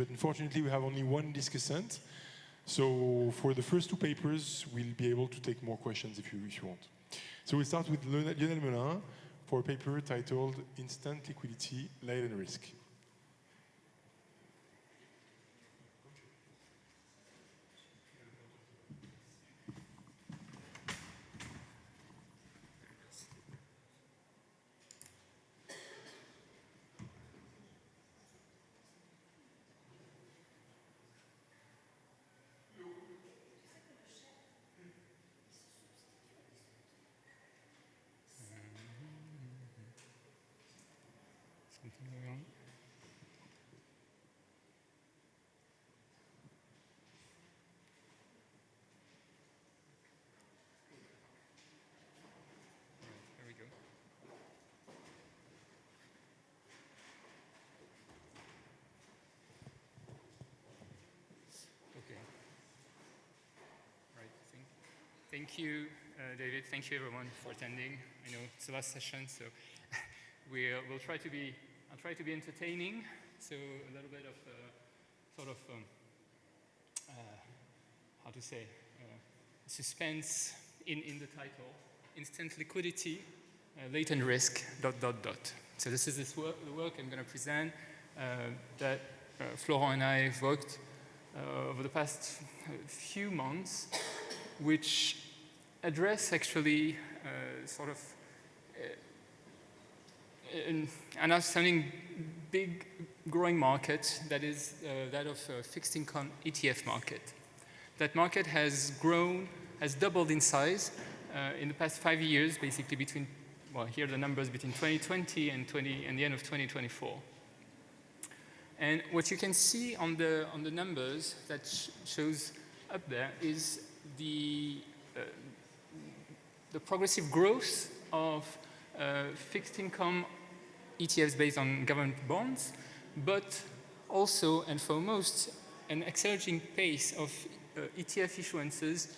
But unfortunately, we have only one discussant. So for the first two papers, we'll be able to take more questions if you want. So we'll start with Lionel Melin for a paper titled Instant Liquidity, Latent Risk. Thank you, David. Thank you, everyone, for attending. I know it's the last session, so I'll try to be entertaining. So a little bit of sort of how to say suspense in the title: Instant Liquidity, Latent Risk. ... So this is the work I'm going to present that Florent and I have worked over the past few months, which address actually sort of an outstanding big growing market that is that of fixed income ETF market. That market has grown, has doubled in size in the past 5 years, basically between, well, here are the numbers between 2020 and the end of 2024. And what you can see on the numbers that shows up there is the progressive growth of fixed income ETFs based on government bonds, but also and foremost an accelerating pace of ETF issuances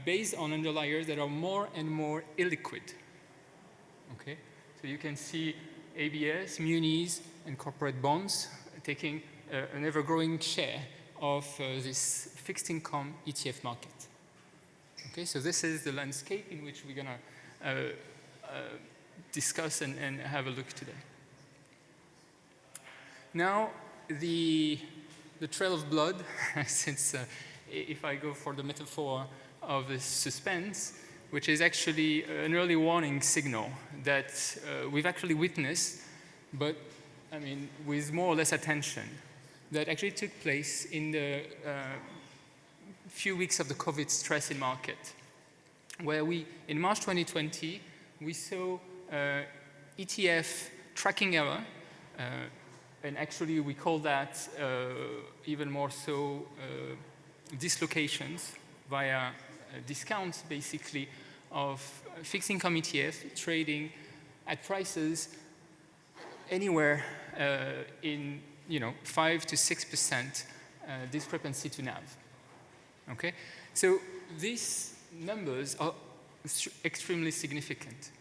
based on underliers that are more and more illiquid. Okay, so you can see ABS, munis, and corporate bonds taking an ever-growing share of this fixed income ETF market. Okay, so this is the landscape in which we're going to discuss and have a look today. Now, the trail of blood, since if I go for the metaphor of the suspense, which is actually an early warning signal that we've actually witnessed, but I mean, with more or less attention, that actually took place in the few weeks of the COVID stress in market, where in March 2020, we saw ETF tracking error, and actually we call that even more so dislocations via discounts, basically, of fixed income ETF trading at prices anywhere in 5 to 6% discrepancy to NAV. Okay, so these numbers are extremely significant.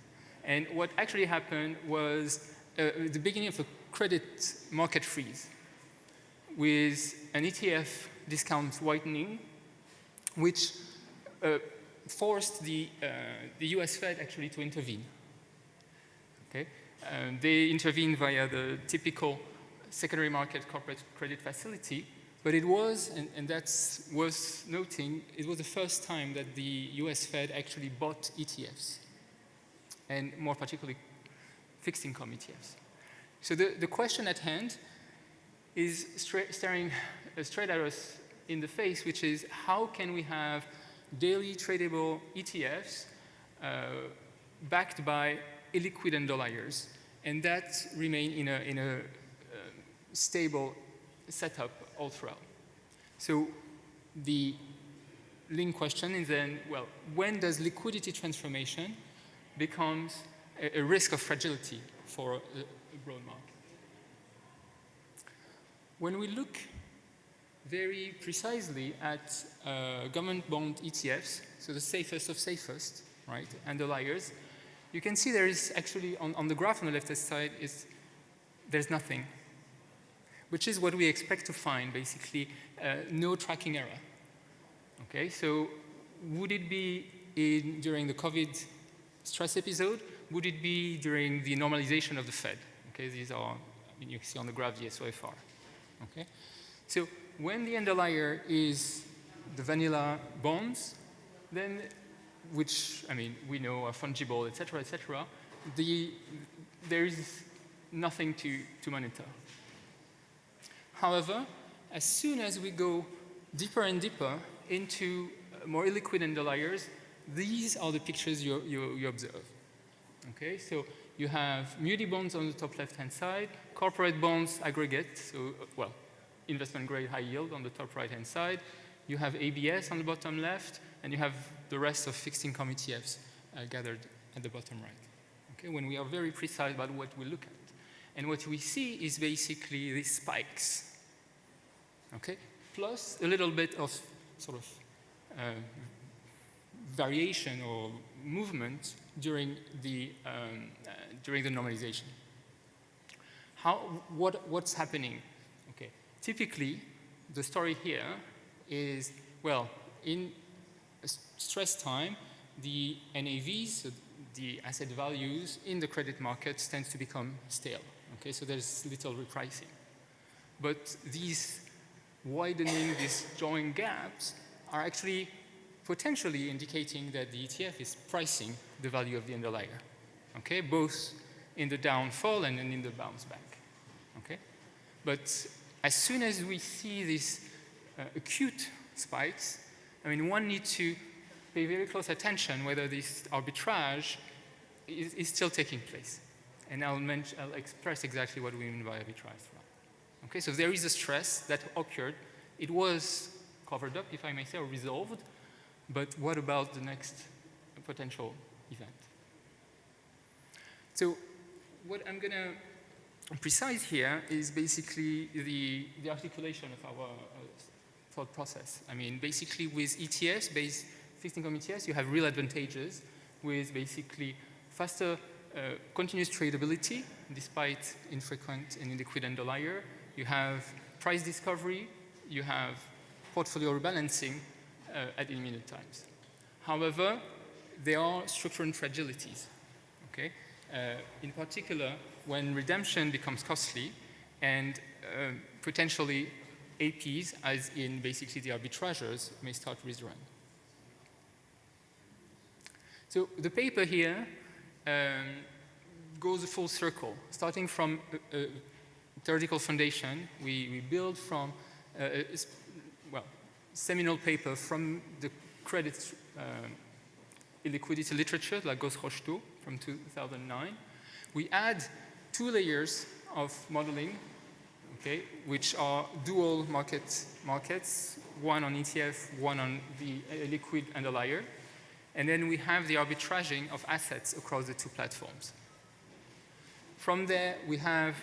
And what actually happened was the beginning of a credit market freeze with an ETF discount widening, which forced the US Fed actually to intervene. Okay, they intervened via the typical secondary market corporate credit facility. But it was, and that's worth noting, it was the first time that the US Fed actually bought ETFs, and more particularly fixed income ETFs. So the question at hand is staring straight at us in the face, which is how can we have daily tradable ETFs backed by illiquid underliers, and that remain in a stable setup all throughout. So the link question is then, well, when does liquidity transformation becomes a risk of fragility for a broad market? When we look very precisely at government bond ETFs, so the safest of safest, right, underliers, you can see there is actually, on the graph on the left-hand side, there's nothing. which is what we expect to find, basically, no tracking error. Okay, so would it be during the COVID stress episode? Would it be during the normalization of the Fed? Okay, these are, I mean, you can see on the graph the SOFR. Okay, so when the underlier is the vanilla bonds, then, which, I mean, we know are fungible, et cetera, there is nothing to monitor. However, as soon as we go deeper and deeper into more illiquid underliers, these are the pictures you observe. Okay, so you have muni bonds on the top left-hand side, corporate bonds aggregate, so, well, investment grade high yield on the top right-hand side. You have ABS on the bottom left, and you have the rest of fixed income ETFs gathered at the bottom right. Okay, when we are very precise about what we look at. And what we see is basically these spikes. Okay, plus a little bit of sort of variation or movement during the normalization. What's happening? Okay, typically the story here is, well, in stress time, the NAVs, so the asset values in the credit markets tends to become stale. Okay, so there's little repricing. But these widening, these joint gaps are actually potentially indicating that the ETF is pricing the value of the underlier. Okay, both in the downfall and in the bounce back. Okay, but as soon as we see these acute spikes, I mean, one needs to pay very close attention whether this arbitrage is still taking place. And I'll express exactly what we mean by arbitrage. Okay, so there is a stress that occurred. It was covered up, if I may say, or resolved. But what about the next potential event? So what I'm going to precise here is basically the articulation of our thought process. I mean, basically with ETFs, based fixed income ETFs, you have real advantages with basically faster continuous tradability despite infrequent and illiquid underlier. You have price discovery. You have portfolio rebalancing at immediate times. However, there are structural fragilities. Okay? In particular, when redemption becomes costly and potentially APs, as in basically the arbitrageurs, may start risk run. So the paper here goes a full circle. Starting from a theoretical foundation, we build from seminal paper from the credit illiquidity literature, like Gauss-Rocheteau from 2009. We add 2 layers of modeling, okay, which are dual markets, one on ETF, one on the liquid underlier. And then we have the arbitraging of assets across the 2 platforms. From there, we have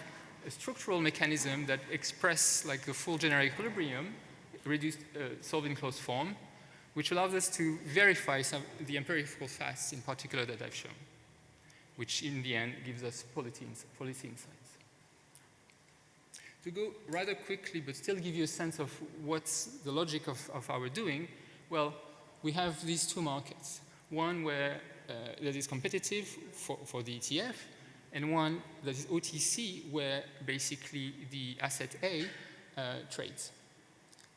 a structural mechanism that express like the full general equilibrium, reduced solved in closed form, which allows us to verify the empirical facts in particular that I've shown, which in the end gives us policy insights. To go rather quickly, but still give you a sense of what's the logic of our doing, well, we have these 2 markets. One where that is competitive for the ETF, and one that is OTC, where basically the asset A trades.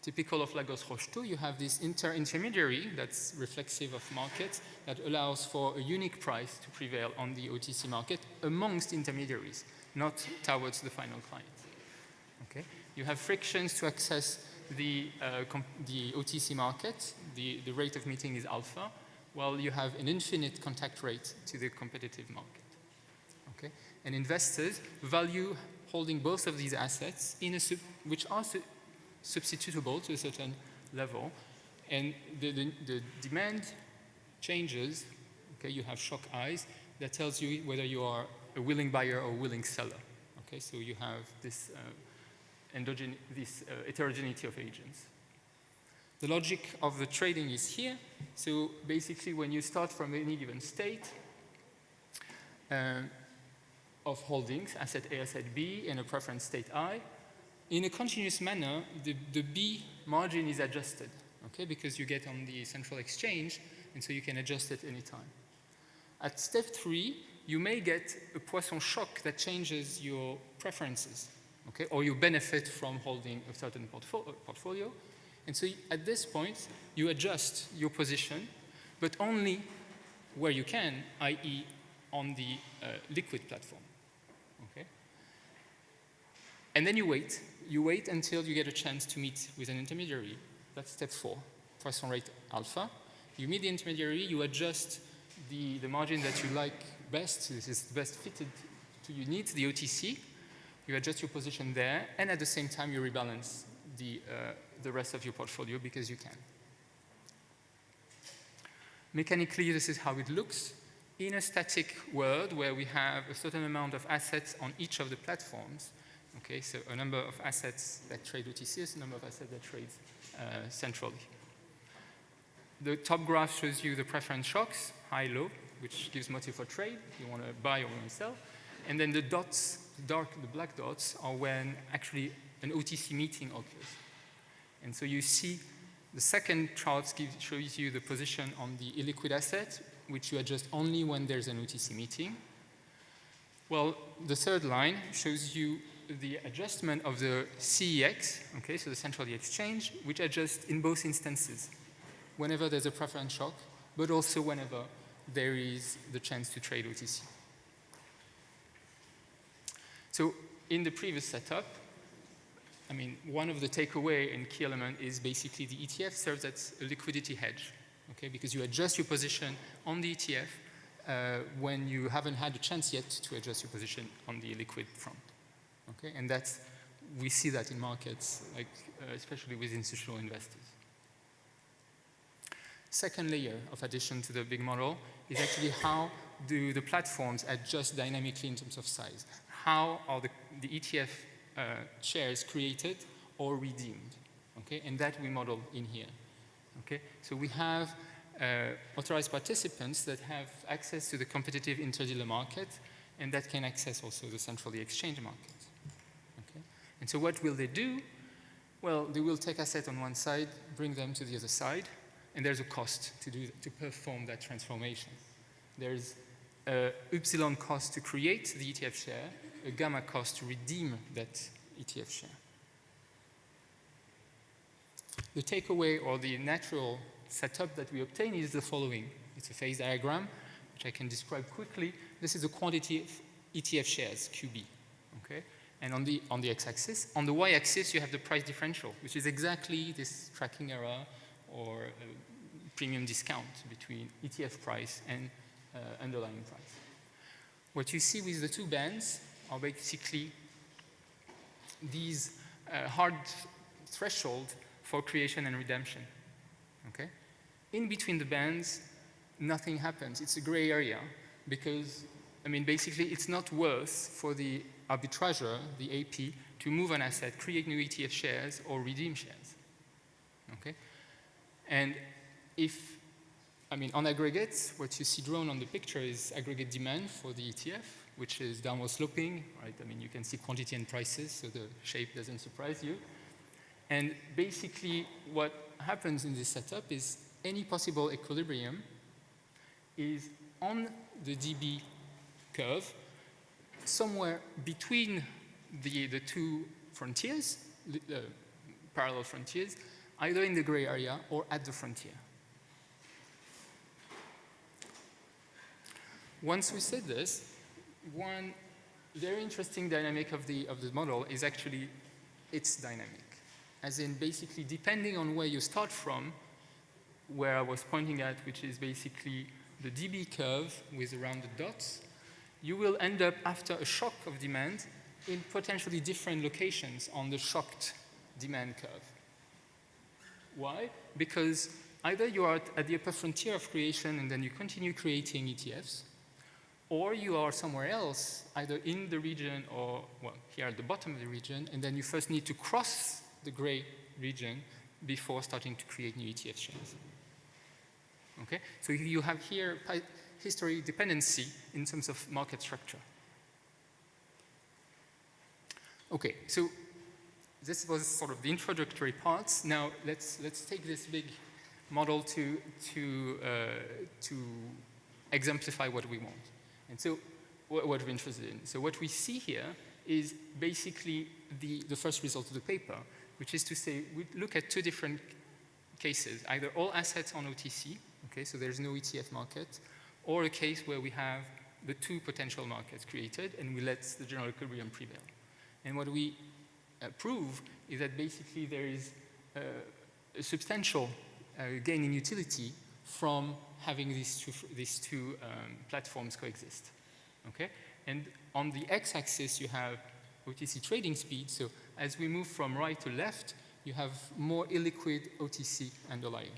Typical of Lagos-Rocheteau, you have this intermediary that's reflexive of markets that allows for a unique price to prevail on the OTC market amongst intermediaries, not towards the final client. Okay? You have frictions to access the OTC market. The rate of meeting is alpha, while you have an infinite contact rate to the competitive market. Okay? And investors value holding both of these assets which are substitutable to a certain level, and the demand changes. Okay, you have shock eyes that tells you whether you are a willing buyer or willing seller. Okay, so you have this heterogeneity of agents. The logic of the trading is here. So basically, when you start from any given state of holdings, asset A, asset B, and a preference state I, in a continuous manner, the B margin is adjusted, okay, because you get on the central exchange, and so you can adjust it anytime. At step 3, you may get a Poisson shock that changes your preferences, okay, or you benefit from holding a certain portfolio. And so at this point, you adjust your position, but only where you can, i.e. on the liquid platform, okay? And then you wait. You wait until you get a chance to meet with an intermediary. That's step 4, Poisson rate alpha. You meet the intermediary, you adjust the margin that you like best, this is best fitted to your needs, the OTC. You adjust your position there, and at the same time you rebalance the rest of your portfolio because you can. Mechanically, this is how it looks. In a static world where we have a certain amount of assets on each of the platforms, okay, so a number of assets that trade OTC, a number of assets that trade centrally. The top graph shows you the preference shocks, high, low, which gives motive for trade. You want to buy or you want to sell. And then the dots, the black dots, are when actually an OTC meeting occurs. And so you see the second chart shows you the position on the illiquid asset, which you adjust only when there's an OTC meeting. Well, the third line shows you the adjustment of the CEX, okay, so the centrally exchange, which adjusts in both instances, whenever there's a preference shock, but also whenever there is the chance to trade OTC. So in the previous setup, I mean, one of the takeaway and key element is basically the ETF serves as a liquidity hedge, okay, because you adjust your position on the ETF when you haven't had a chance yet to adjust your position on the liquid front, okay, and we see that in markets, like especially with institutional investors. Second layer of addition to the big model is actually how do the platforms adjust dynamically in terms of size. How are the ETF shares created or redeemed, okay? And that we model in here, okay? So we have authorized participants that have access to the competitive interdealer market, and that can access also the centrally exchange market, okay? And so what will they do? Well, they will take assets on one side, bring them to the other side, and there's a cost to perform that transformation. There's a epsilon cost to create the ETF share, a gamma cost to redeem that ETF share. The takeaway or the natural setup that we obtain is the following. It's a phase diagram, which I can describe quickly. This is the quantity of ETF shares, QB, okay? And on the x-axis. On the y-axis, you have the price differential, which is exactly this tracking error or premium discount between ETF price and underlying price. What you see with the two bands are basically these hard threshold for creation and redemption, okay? In between the bands, nothing happens. It's a gray area because, I mean, basically it's not worth for the arbitrager, the AP, to move an asset, create new ETF shares or redeem shares, okay? And if, I mean, on aggregates, what you see drawn on the picture is aggregate demand for the ETF, which is downward sloping, right? I mean, you can see quantity and prices, so the shape doesn't surprise you. And basically, what happens in this setup is any possible equilibrium is on the DB curve, somewhere between the two frontiers, parallel frontiers, either in the gray area or at the frontier. Once we said this, one very interesting dynamic of the model is actually its dynamic. As in, basically, depending on where you start from, where I was pointing at, which is basically the DB curve with around the dots, you will end up, after a shock of demand, in potentially different locations on the shocked demand curve. Why? Because either you are at the upper frontier of creation and then you continue creating ETFs, or you are somewhere else, either in the region or, well, here at the bottom of the region, and then you first need to cross the gray region before starting to create new ETF shares. Okay? So you have here history dependency in terms of market structure. Okay, so this was sort of the introductory parts. Now let's take this big model to exemplify what we want. And so what we're interested in. So what we see here is basically the first result of the paper, which is to say we look at two different cases, either all assets on OTC, okay, so there's no ETF market, or a case where we have the two potential markets created and we let the general equilibrium prevail. And what we prove is that basically there is a substantial gain in utility from having these two platforms coexist. Okay? And on the x-axis, you have OTC trading speed. So as we move from right to left, you have more illiquid OTC underlying.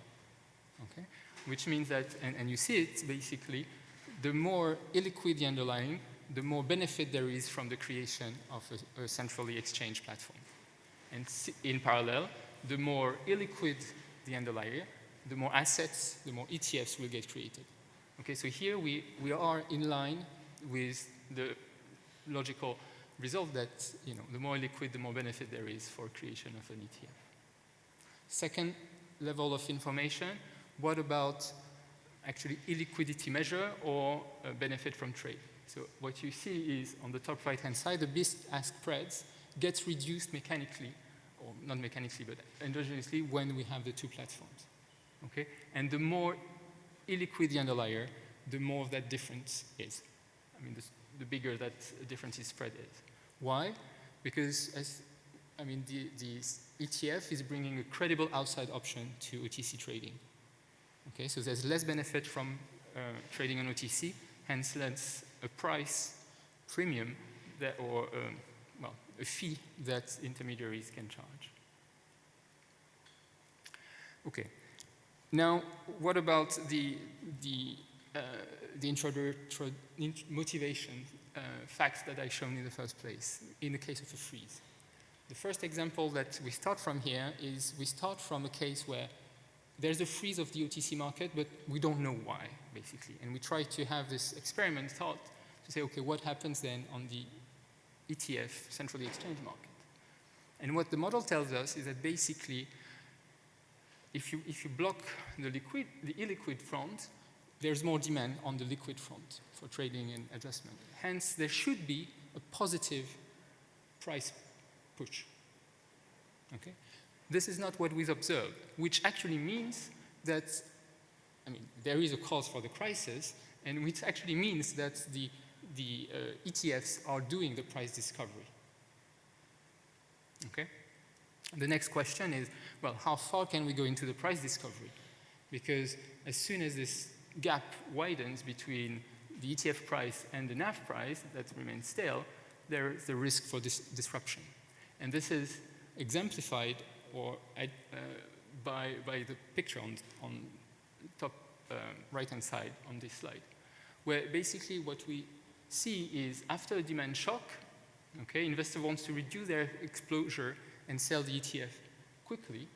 Okay? Which means that, and you see it basically, the more illiquid the underlying, the more benefit there is from the creation of a centrally exchanged platform. And in parallel, the more illiquid the underlying, the more assets, the more ETFs will get created. Okay, so here we are in line with the logical result that the more liquid, the more benefit there is for creation of an ETF. Second level of information, what about actually illiquidity measure or benefit from trade? So what you see is on the top right-hand side, the bid-ask spreads gets reduced mechanically, or not mechanically, but endogenously when we have the two platforms. Okay? And the more illiquid the underlier, the more that difference is. I mean, the bigger that difference in spread is. Why? Because the ETF is bringing a credible outside option to OTC trading. Okay, so there's less benefit from trading on OTC, hence less a price premium that, or a fee that intermediaries can charge. Okay. Now, what about the motivation facts that I shown in the first place in the case of a freeze? The first example that we start from here is we start from a case where there's a freeze of the OTC market, but we don't know why, basically. And we try to have this experiment thought to say, okay, what happens then on the ETF, centrally exchanged market? And what the model tells us is that basically, if you block the illiquid front, there's more demand on the liquid front for trading and adjustment. Hence, there should be a positive price push. Okay? This is not what we've observed, which actually means that, there is a cause for the crisis, and which actually means that the ETFs are doing the price discovery. Okay? The next question is, well, how far can we go into the price discovery? Because as soon as this gap widens between the ETF price and the NAV price that remains stale, there is a risk for disruption. And this is exemplified by the picture on top right-hand side on this slide, where basically what we see is after a demand shock, okay, investor wants to reduce their exposure and sell the ETF quickly,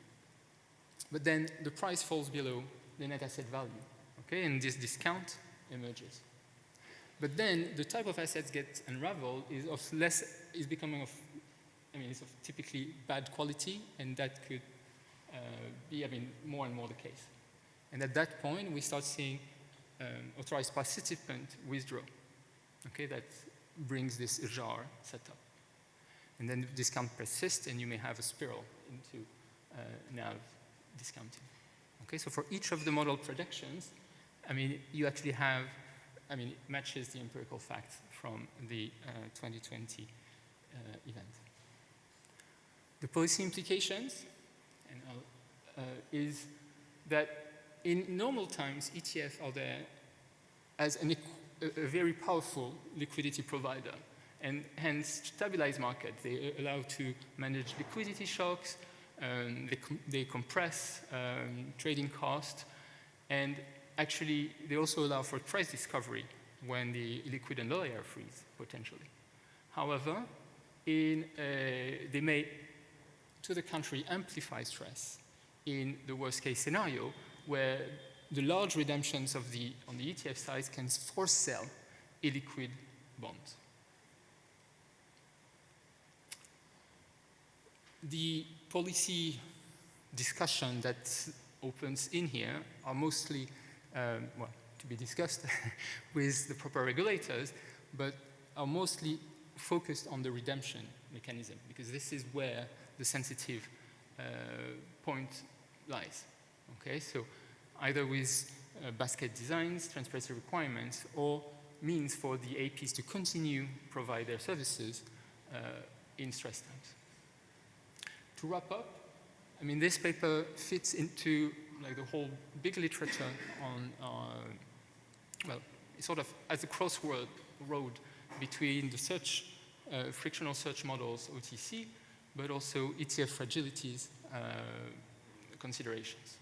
but then the price falls below the net asset value, okay, and this discount emerges. But then the type of assets get unraveled is becoming of typically bad quality, and that could be, more and more the case. And at that point, we start seeing authorized participant withdraw. Okay, that brings this jar setup. And then the discount persists, and you may have a spiral into NAV discounting. Okay, so for each of the model predictions, you actually have, it matches the empirical facts from the 2020 event. The policy implications is that in normal times, ETFs are there as a very powerful liquidity provider, and hence stabilize market. They allow to manage liquidity shocks, they compress trading cost, and actually they also allow for price discovery when the liquid and lower freeze, potentially. However, they may, to the contrary, amplify stress in the worst case scenario, where the large redemptions on the ETF side can force sell illiquid bonds. the policy discussion that opens in here are mostly, well, to be discussed with the proper regulators, but are mostly focused on the redemption mechanism, because this is where the sensitive point lies. Okay, so either with basket designs, transparency requirements, or means for the APs to continue provide their services in stress times. To wrap up, I mean, this paper fits into like the whole big literature on, well, it's sort of as a crossroad between the search, frictional search models, OTC, but also ETF fragilities considerations.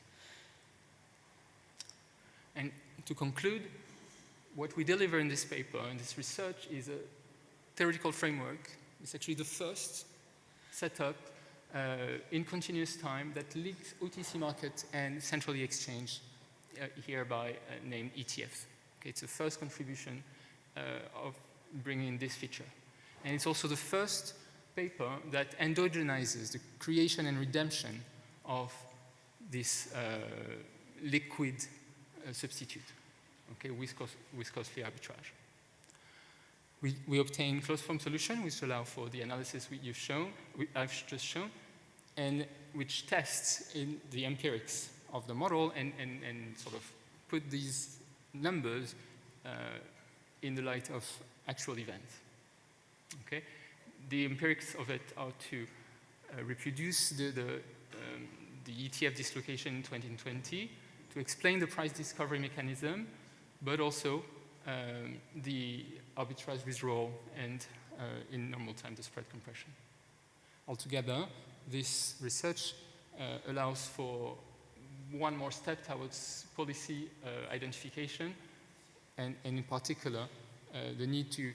And to conclude, what we deliver in this paper and this research is a theoretical framework. It's actually the first set up in continuous time that links OTC market and centrally exchanged, hereby named ETFs. Okay, it's the first contribution of bringing this feature. And it's also the first paper that endogenizes the creation and redemption of this liquid substitute, okay, with costly arbitrage. We obtain closed-form solution, which allow for the analysis I've just shown, and which tests in the empirics of the model and sort of put these numbers in the light of actual events. Okay, the empirics of it are to reproduce the ETF dislocation in 2020, to explain the price discovery mechanism, but also the arbitrage withdrawal and in normal time the spread compression. Altogether, this research allows for one more step towards policy identification, and in particular the need to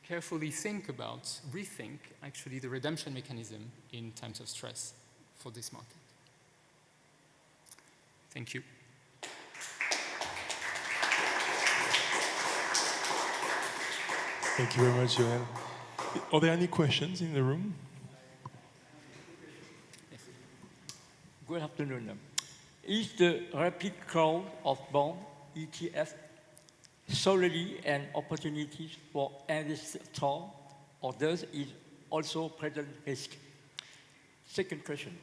carefully rethink actually the redemption mechanism in times of stress for this market. Thank you. Thank you very much, Joël. Are there any questions in the room? Yes. Good afternoon. Is the rapid growth of bond ETF solely an opportunity for investors, or does it also present risk? Second question.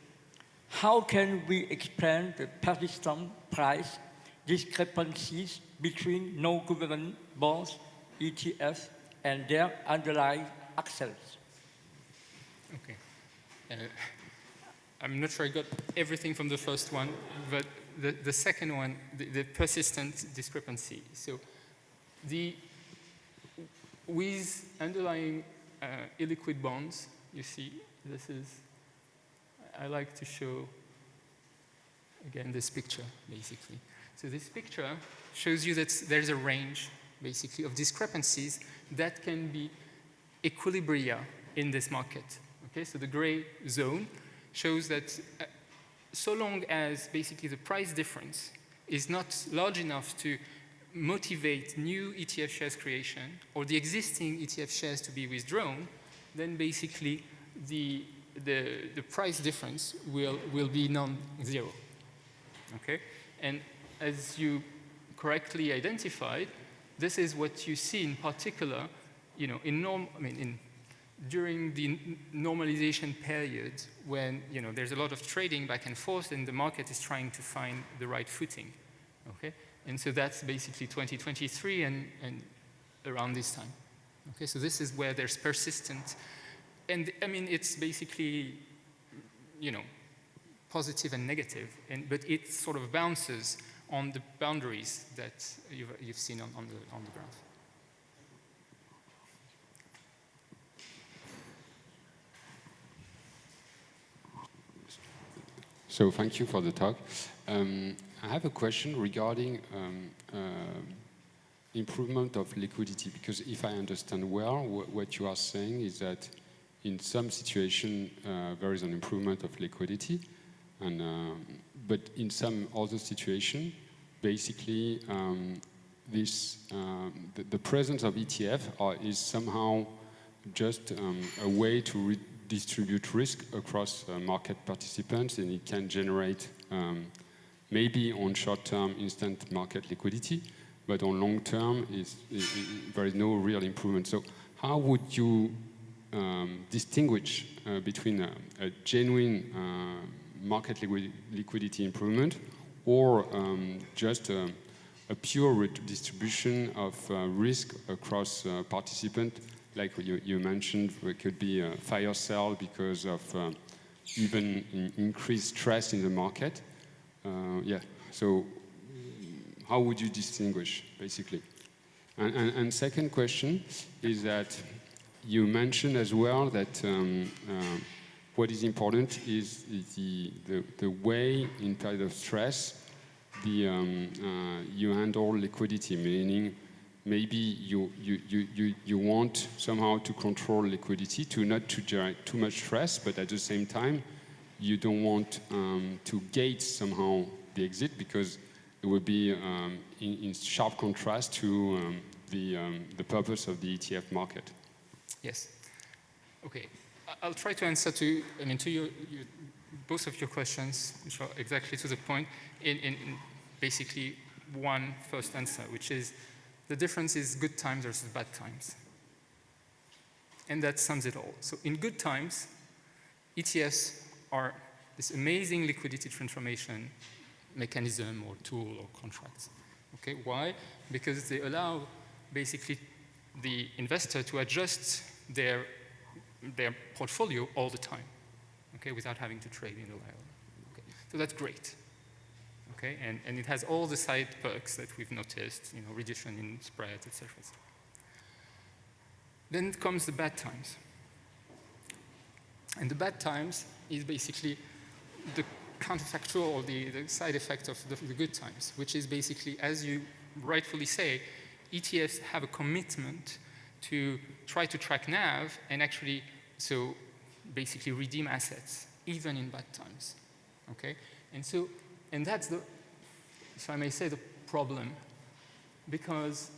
How can we explain the persistent price discrepancies between non-government bonds, ETFs, and their underlying axles? Okay. I'm not sure I got everything from the first one, but the second one, the persistent discrepancy. So with underlying illiquid bonds, you see, this is, I like to show, again, this picture, basically. So this picture shows you that there's a range, basically, of discrepancies that can be equilibria in this market. Okay, so the gray zone shows that so long as basically the price difference is not large enough to motivate new ETF shares creation or the existing ETF shares to be withdrawn, then basically the price difference will be non-zero. Okay, and as you correctly identified, this is what you see in particular, you know, during the normalization period when, you know, there's a lot of trading back and forth and the market is trying to find the right footing. Okay, and so that's basically 2023 and around this time. Okay, so this is where there's persistent, and I mean it's basically, you know, positive and negative, but it sort of bounces on the boundaries that you've seen on the graph. So thank you for the talk. I have a question regarding improvement of liquidity, because if I understand well, what you are saying is that in some situation there is an improvement of liquidity, and but in some other situation, basically the presence of ETF is somehow just a way to distribute risk across market participants, and it can generate maybe on short-term instant market liquidity, but on long-term there is no real improvement. So how would you distinguish between a genuine market liquidity improvement or just a pure redistribution of risk across participants? Like you mentioned, it could be a fire sale because of even increased stress in the market. Yeah, so how would you distinguish, basically? And second question is that you mentioned as well that what is important is the way in period of stress you handle liquidity, meaning maybe you want somehow to control liquidity to not to generate too much stress, but at the same time you don't want to gate somehow the exit, because it would be in sharp contrast to the purpose of the ETF market. Yes. Okay. I'll try to answer to both of your questions, which are exactly to the point, in basically one first answer, which is the difference is good times versus bad times. And that sums it all. So in good times, ETFs are this amazing liquidity transformation mechanism or tool or contracts. Okay, why? Because they allow basically the investor to adjust their portfolio all the time, okay, without having to trade in the wild. Okay, so that's great. Okay, and it has all the side perks that we've noticed, reduction in spreads, etc. Then comes the bad times. And the bad times is basically the counterfactual or the side effect of the good times, which is basically, as you rightfully say, ETFs have a commitment to try to track NAV and actually, so basically redeem assets, even in bad times, okay? And that's the, if I may say, the problem, because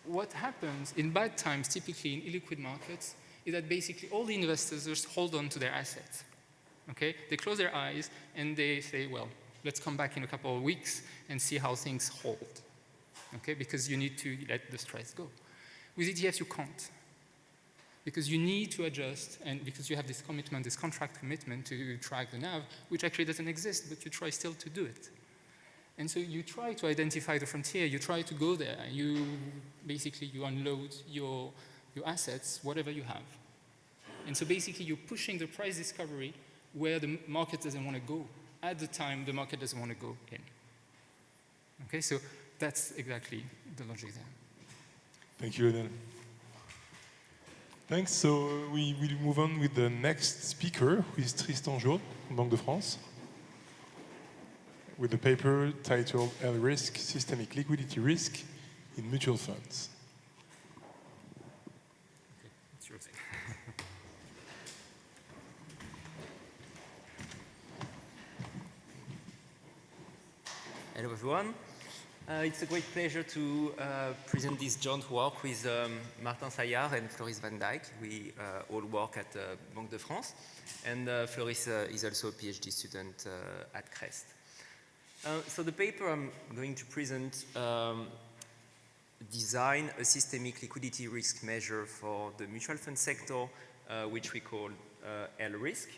what happens in bad times, typically in illiquid markets, is that basically all the investors just hold on to their assets, okay? They close their eyes and they say, well, let's come back in a couple of weeks and see how things hold, okay? Because you need to let the stress go. With ETFs, you can't, because you need to adjust, and because you have this commitment, this contract commitment to track the NAV, which actually doesn't exist, but you try still to do it. And so you try to identify the frontier, you try to go there, you unload your assets, whatever you have. And so basically you're pushing the price discovery where the market doesn't want to go, at the time the market doesn't want to go in. Okay, so that's exactly the logic there. Thank you, Lionel. Thanks. So we will move on with the next speaker, who is Tristan Jourde from Banque de France, with a paper titled LRISK, Systemic Liquidity Risk in Mutual Funds. Okay, it's yours. Hello, everyone. It's a great pleasure to present this joint work with Martin Saillard and Floris van Dijk. We all work at Banque de France, and Floris is also a PhD student at CREST. So the paper I'm going to present design a systemic liquidity risk measure for the mutual fund sector, which we call LRISK.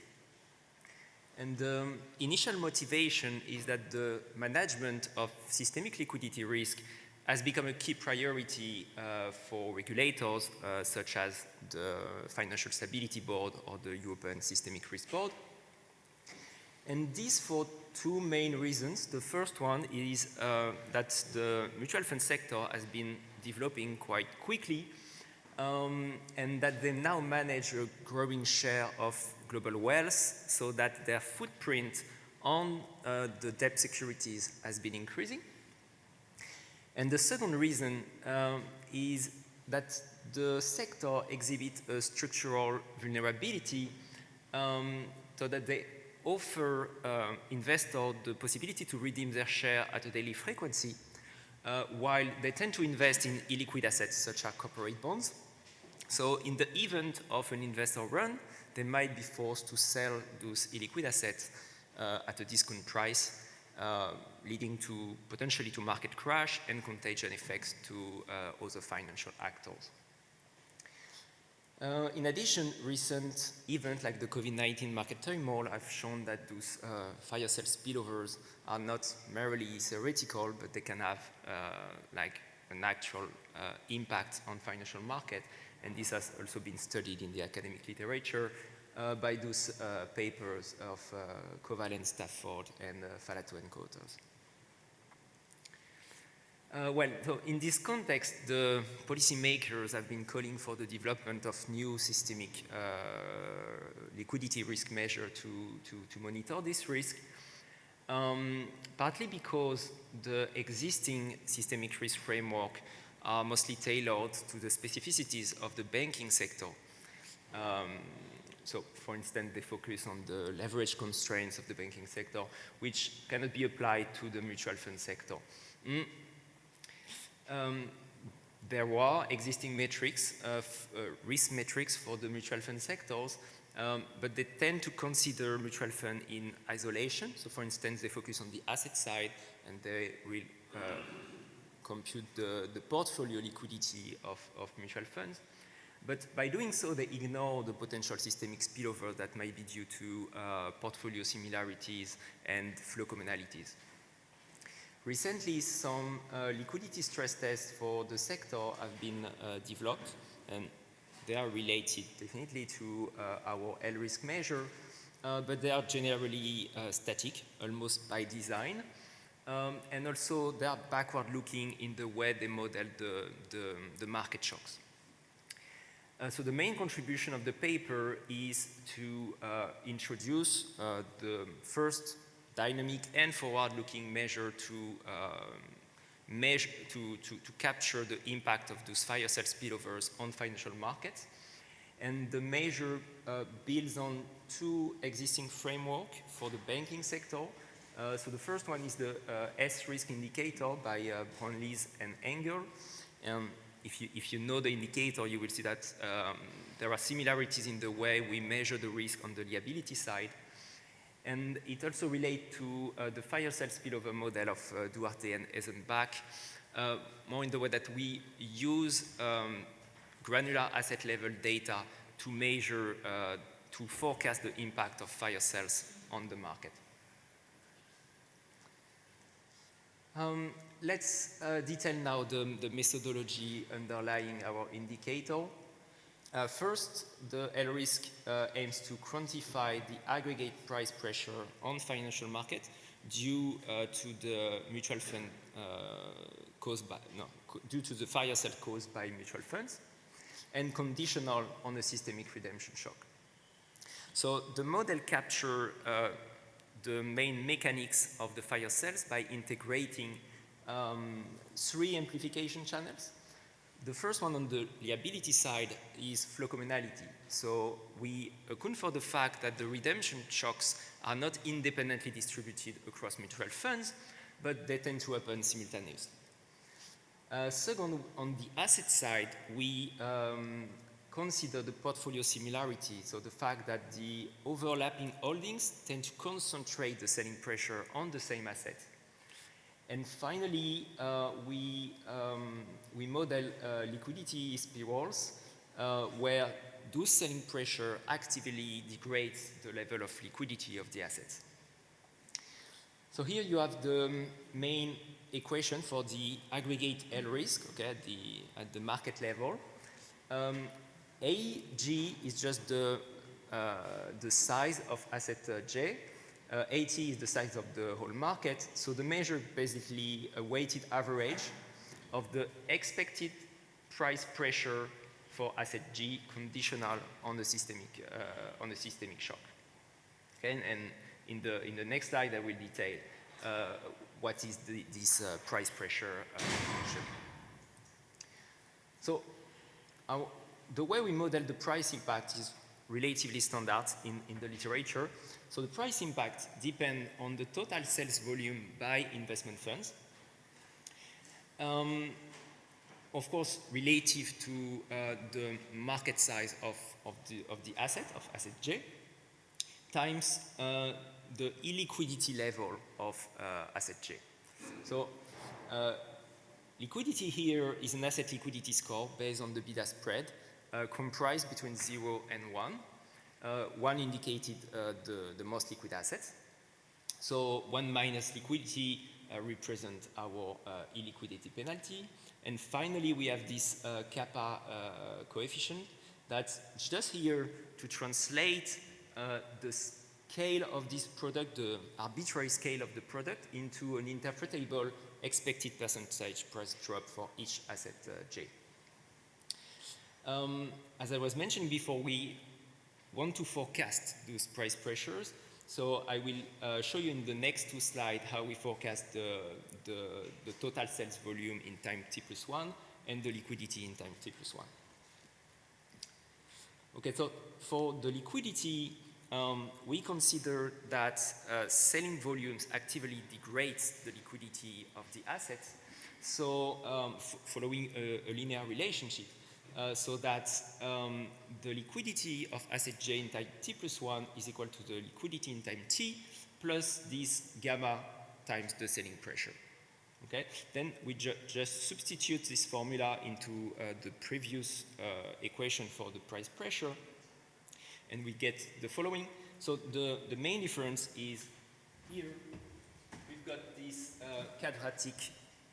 And the initial motivation is that the management of systemic liquidity risk has become a key priority for regulators such as the Financial Stability Board or the European Systemic Risk Board. And this for two main reasons. The first one is that the mutual fund sector has been developing quite quickly and that they now manage a growing share of global wealth, so that their footprint on the debt securities has been increasing. And the second reason is that the sector exhibits a structural vulnerability, so that they offer investors the possibility to redeem their share at a daily frequency, while they tend to invest in illiquid assets such as corporate bonds. So in the event of an investor run, they might be forced to sell those illiquid assets at a discount price, leading to potentially to market crash and contagion effects to other financial actors. In addition, recent events like the COVID-19 market turmoil have shown that those fire sale spillovers are not merely theoretical, but they can have like an actual impact on financial market. And this has also been studied in the academic literature by those papers of Koval, Stafford, and Falato and co-authors. Well, so in this context, the policymakers have been calling for the development of new systemic liquidity risk measure to monitor this risk, partly because the existing systemic risk framework are mostly tailored to the specificities of the banking sector. So, for instance, they focus on the leverage constraints of the banking sector, which cannot be applied to the mutual fund sector. There were existing metrics, risk metrics for the mutual fund sectors, but they tend to consider mutual fund in isolation. So, for instance, they focus on the asset side, and they will compute the portfolio liquidity of mutual funds. But by doing so, they ignore the potential systemic spillover that might be due to portfolio similarities and flow commonalities. Recently, some liquidity stress tests for the sector have been developed, and they are related definitely to our LRISK measure, but they are generally static, almost by design. And also, they are backward-looking in the way they model the market shocks. So the main contribution of the paper is to introduce the first dynamic and forward-looking measure to capture the impact of those fire sale spillovers on financial markets. And the measure builds on two existing frameworks for the banking sector. So the first one is the S-risk indicator by Brownlees and Engel. If you know the indicator, you will see that there are similarities in the way we measure the risk on the liability side. And it also relates to the fire sale spillover model of Duarte and Eisenbach, more in the way that we use granular asset level data to measure, to forecast the impact of fire sales on the market. Let's detail now the methodology underlying our indicator. First, the LRISK aims to quantify the aggregate price pressure on financial market due to the mutual fund due to the fire sale caused by mutual funds, and conditional on a systemic redemption shock. So the model captures the main mechanics of the fire sales by integrating three amplification channels. The first one on the liability side is flow commonality. So we account for the fact that the redemption shocks are not independently distributed across mutual funds, but they tend to happen simultaneously. Second, on the asset side, we consider the portfolio similarity, so the fact that the overlapping holdings tend to concentrate the selling pressure on the same asset. And finally, we model liquidity spirals where those selling pressure actively degrades the level of liquidity of the assets. So here you have the main equation for the aggregate LRISK, okay, at the market level. AG is just the size of asset J. AT is the size of the whole market. So the measure basically a weighted average of the expected price pressure for asset G conditional on the systemic shock. Okay, and in the next slide I will detail what is this price pressure function. So the way we model the price impact is relatively standard in the literature. So the price impact depends on the total sales volume by investment funds. of course, relative to the market size of the asset, of asset J, times the illiquidity level of asset J. So liquidity here is an asset liquidity score based on the beta spread, comprised between 0 and 1. 1 indicated the most liquid assets. So 1 minus liquidity represent our illiquidity penalty. And finally, we have this kappa coefficient that's just here to translate the scale of this product, the arbitrary scale of the product, into an interpretable expected percentage price drop for each asset J. As I was mentioning before, we want to forecast those price pressures. So I will show you in the next 2 slides how we forecast the total sales volume in time t+1 and the liquidity in time t+1. Okay, so for the liquidity, we consider that selling volumes actively degrade the liquidity of the assets. So following a linear relationship, so that the liquidity of asset J in time t+1 is equal to the liquidity in time t plus this gamma times the selling pressure. Okay, then we just substitute this formula into the previous equation for the price pressure, and we get the following. So the main difference is here we've got this quadratic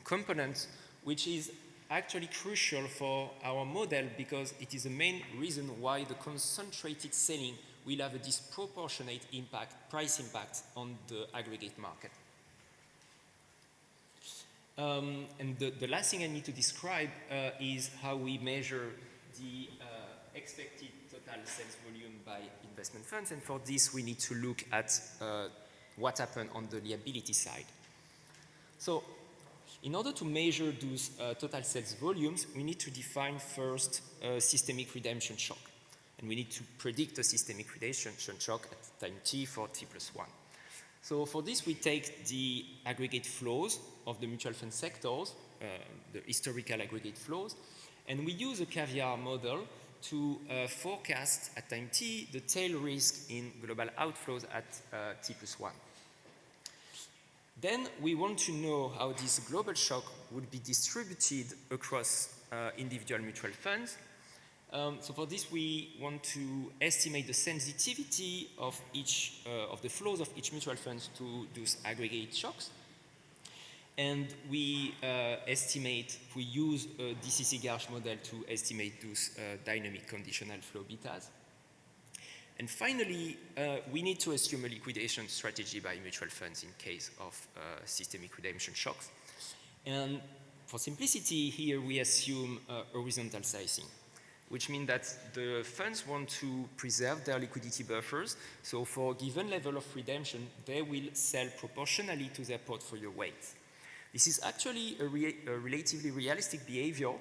component, which is actually crucial for our model because it is the main reason why the concentrated selling will have a disproportionate impact, price impact on the aggregate market. And the last thing I need to describe is how we measure the expected total sales volume by investment funds. And for this, we need to look at what happened on the liability side. So in order to measure those total sales volumes, we need to define first a systemic redemption shock. And we need to predict a systemic redemption shock at time t for t+1. So for this, we take the aggregate flows of the mutual fund sectors, the historical aggregate flows, and we use a caviar model to forecast at time t the tail risk in global outflows at t+1. Then we want to know how this global shock would be distributed across individual mutual funds. So for this, we want to estimate the sensitivity of each of the flows of each mutual funds to those aggregate shocks. And we we use a DCC-Garch model to estimate those dynamic conditional flow betas. And finally, we need to assume a liquidation strategy by mutual funds in case of systemic redemption shocks. And for simplicity, here we assume horizontal sizing, which means that the funds want to preserve their liquidity buffers. So for a given level of redemption, they will sell proportionally to their portfolio weight. This is actually a relatively realistic behavior,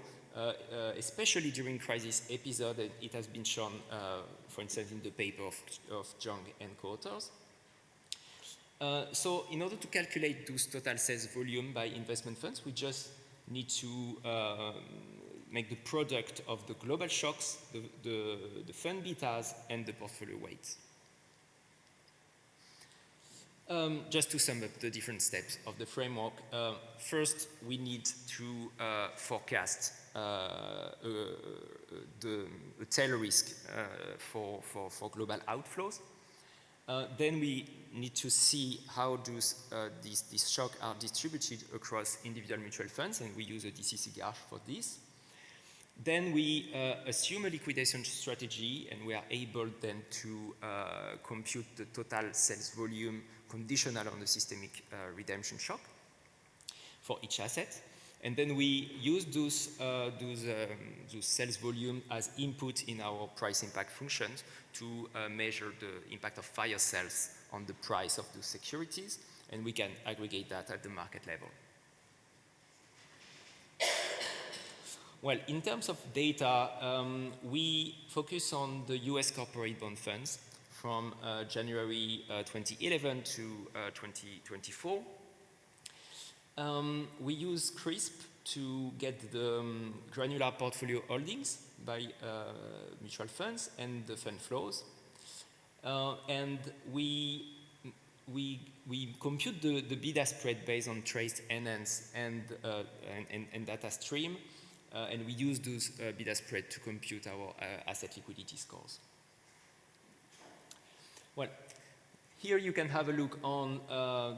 especially during crisis episode. It has been shown, for instance, in the paper of Zhang and co-authors. So in order to calculate those total sales volume by investment funds, we just need to make the product of the global shocks, the fund betas, and the portfolio weights. Just to sum up the different steps of the framework, first we need to forecast the tail risk for global outflows. Then we need to see how these shocks are distributed across individual mutual funds, and we use a DCC-Garch for this. Then we assume a liquidation strategy, and we are able then to compute the total sales volume conditional on the systemic redemption shock for each asset. And then we use those sales volume as input in our price impact functions to measure the impact of fire sales on the price of those securities, and we can aggregate that at the market level. Well, in terms of data, we focus on the US corporate bond funds from January 2011 to 2024. We use CREST to get the granular portfolio holdings by mutual funds and the fund flows. And we compute the beta spread based on traced NNs and data stream, and we use those beta spread to compute our asset liquidity scores. Well, here you can have a look on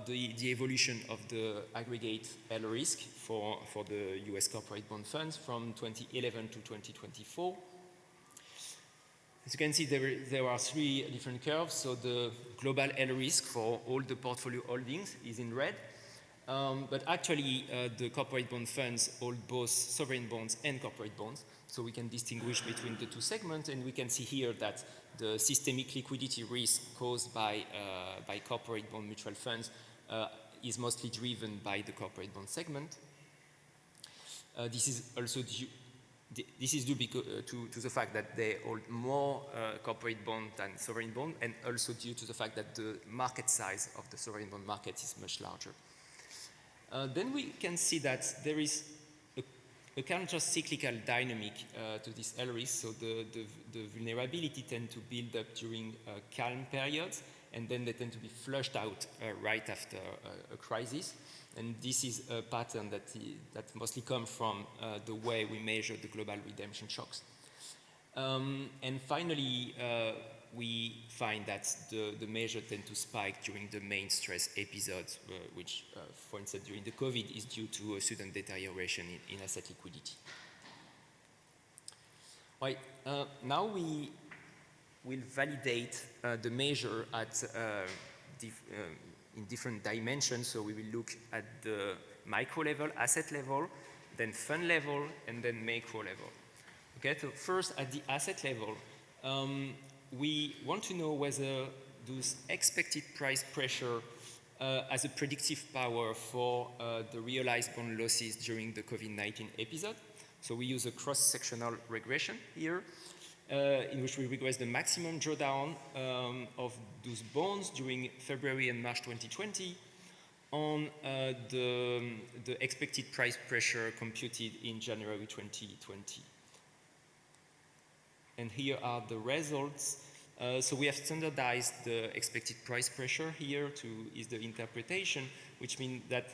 the evolution of the aggregate LRISK for the US corporate bond funds from 2011 to 2024. As you can see, there are three different curves. So the global LRISK for all the portfolio holdings is in red. But actually, the corporate bond funds hold both sovereign bonds and corporate bonds. So we can distinguish between the two segments. And we can see here that the systemic liquidity risk caused by corporate bond mutual funds is mostly driven by the corporate bond segment. This is also due to the fact that they hold more corporate bond than sovereign bond, and also due to the fact that the market size of the sovereign bond market is much larger. Then we can see that there is a counter-cyclical dynamic to this LRISK. So the vulnerability tend to build up during calm periods, and then they tend to be flushed out right after a crisis. And this is a pattern that mostly comes from the way we measure the global redemption shocks. And finally, we find that the measure tend to spike during the main stress episodes, which, for instance, during the COVID is due to a sudden deterioration in asset liquidity. Right, now we will validate the measure at in different dimensions. So we will look at the micro level, asset level, then fund level, and then macro level. Okay, so first at the asset level, we want to know whether those expected price pressure has a predictive power for the realized bond losses during the COVID-19 episode. So we use a cross-sectional regression here, in which we regress the maximum drawdown of those bonds during February and March 2020 on the expected price pressure computed in January 2020. And here are the results. So we have standardized the expected price pressure here is the interpretation, which means that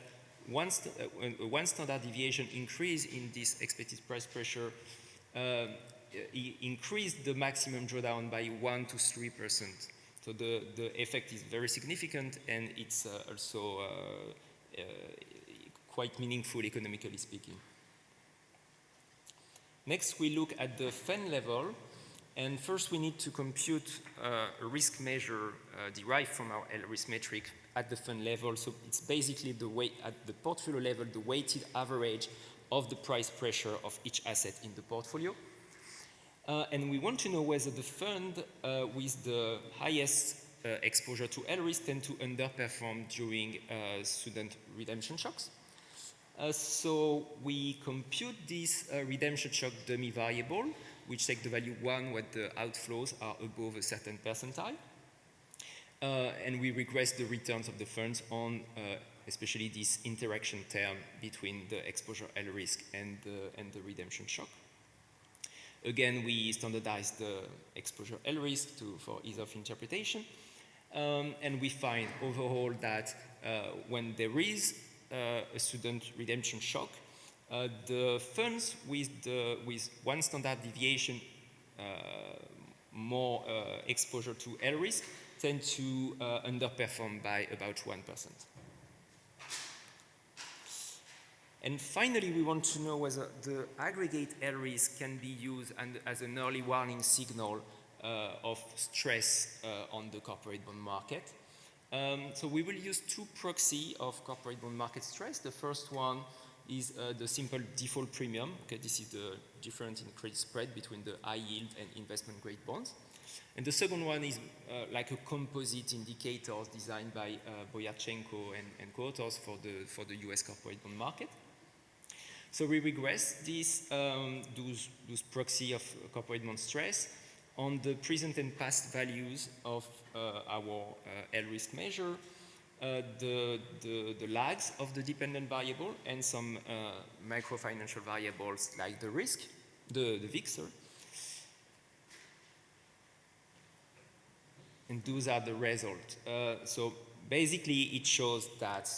one standard deviation increase in this expected price pressure increased the maximum drawdown by 1 to 3%. So the effect is very significant, and it's also quite meaningful economically speaking. Next, we look at the fund level. And first, we need to compute a risk measure derived from our LRISK metric at the fund level. So it's basically the weight at the portfolio level, the weighted average of the price pressure of each asset in the portfolio. And we want to know whether the fund with the highest exposure to LRISK tend to underperform during sudden redemption shocks. So we compute this redemption shock dummy variable, which take the value 1 when the outflows are above a certain percentile. And we regress the returns of the funds on especially this interaction term between the exposure LRISK and the redemption shock. Again, we standardize the exposure LRISK for ease of interpretation. And we find overall that when there is a sudden redemption shock, the funds with one standard deviation more exposure to LRISK tend to underperform by about 1%. And finally, we want to know whether the aggregate LRISK can be used as an early warning signal of stress on the corporate bond market. So we will use two proxies of corporate bond market stress. The first one is the simple default premium. Okay, this is the difference in credit spread between the high yield and investment grade bonds. And the second one is like a composite indicator designed by Boyarchenko and co-authors for the US corporate bond market. So we regress those proxy of corporate bond stress on the present and past values of our LRISK measure the lags of the dependent variable and some microfinancial variables like the risk, the VIX, sorry. And those are the results. So basically, it shows that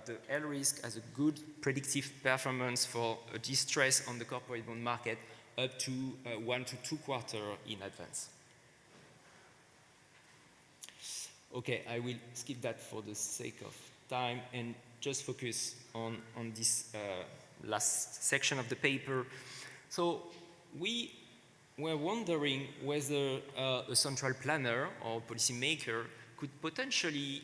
the LRISK has a good predictive performance for a distress on the corporate bond market up to 1 to 2 quarters in advance. Okay, I will skip that for the sake of time and just focus on this last section of the paper. So we were wondering whether a central planner or policymaker could potentially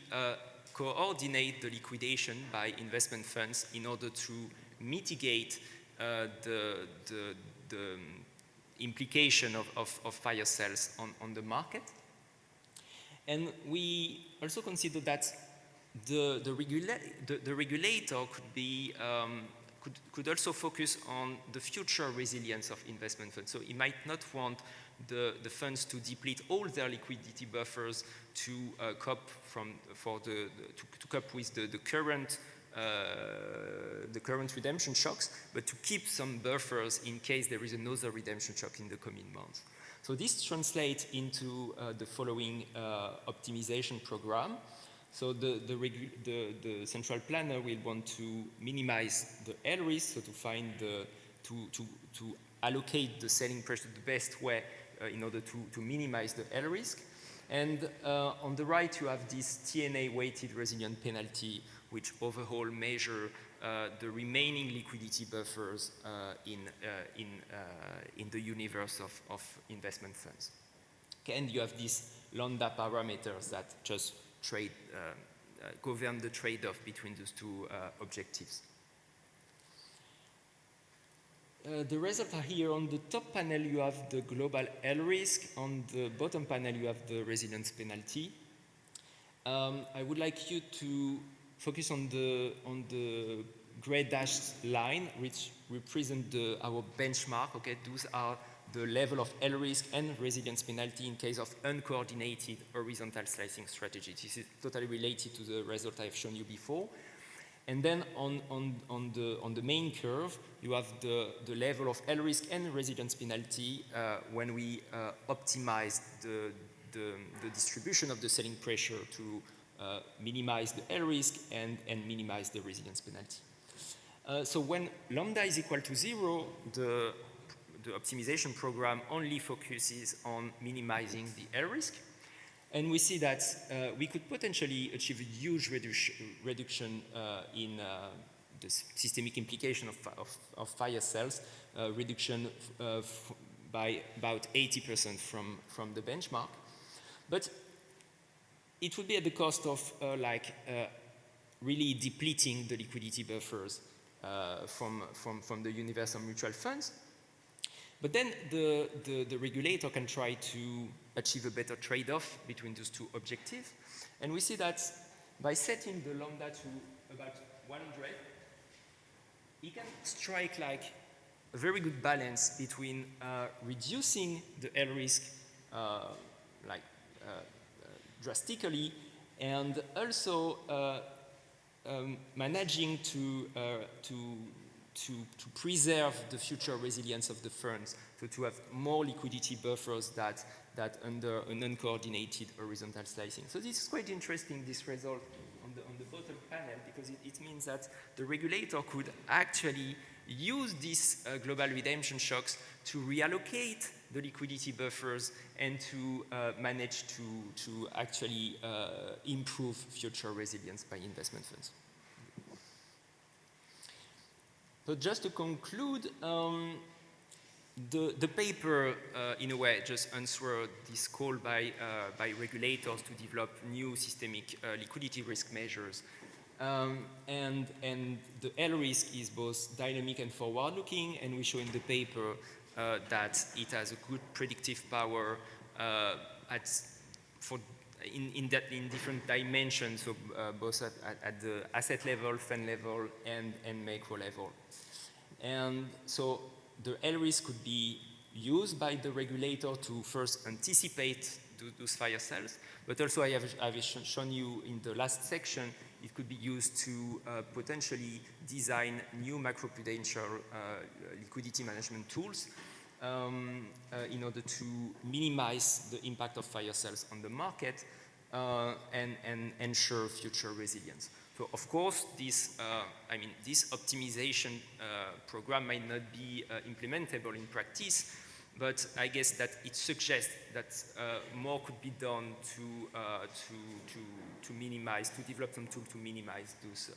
coordinate the liquidation by investment funds in order to mitigate the implication of fire sales on the market. And we also consider that the regulator could be could also focus on the future resilience of investment funds. So he might not want the funds to deplete all their liquidity buffers to cope with the current redemption shocks, but to keep some buffers in case there is another redemption shock in the coming months. So this translates into the following optimization program. So the central planner will want to minimize the LRISK, so to find to allocate the selling pressure the best way in order to minimize the LRISK. And on the right, you have this TNA-weighted resilient penalty, which overall measure the remaining liquidity buffers in the universe of investment funds. Okay, and you have these lambda parameters that just govern the trade-off between those two objectives. The results are here. On the top panel, you have the global LRISK. On the bottom panel, you have the resilience penalty. I would like you to focus on the gray dashed line, which represent our benchmark. Okay, those are the level of LRISK and resilience penalty in case of uncoordinated horizontal slicing strategy. This is totally related to the result I've shown you before. And then on the main curve, you have the level of LRISK and resilience penalty when we optimize the distribution of the selling pressure to minimize the LRISK and minimize the resilience penalty. So when lambda is equal to 0, the optimization program only focuses on minimizing the LRISK. And we see that we could potentially achieve a huge reduction in the systemic implication of fire sales, reduction by about 80% from the benchmark. But it would be at the cost of really depleting the liquidity buffers from the universal mutual funds. But then the regulator can try to achieve a better trade-off between those two objectives. And we see that by setting the lambda to about 100, it can strike like a very good balance between reducing the LRISK drastically and also managing to preserve the future resilience of the funds, so to have more liquidity buffers that under an uncoordinated horizontal slicing. So this is quite interesting, this result on the bottom panel, because it means that the regulator could actually use these global redemption shocks to reallocate the liquidity buffers and to manage to actually improve future resilience by investment funds. So just to conclude, the paper, in a way, just answered this call by regulators to develop new systemic liquidity risk measures. And the LRISK is both dynamic and forward-looking, and we show in the paper that it has a good predictive power in different dimensions, so both at the asset level, fund level, and macro level. And so the LRISK could be used by the regulator to first anticipate those fire cells. But also I've shown you in the last section, it could be used to potentially design new macroprudential liquidity management tools in order to minimize the impact of fire cells on the market and ensure future resilience. So of course, this optimization program might not be implementable in practice, but I guess that it suggests that more could be done to minimize, to develop some tools to minimize this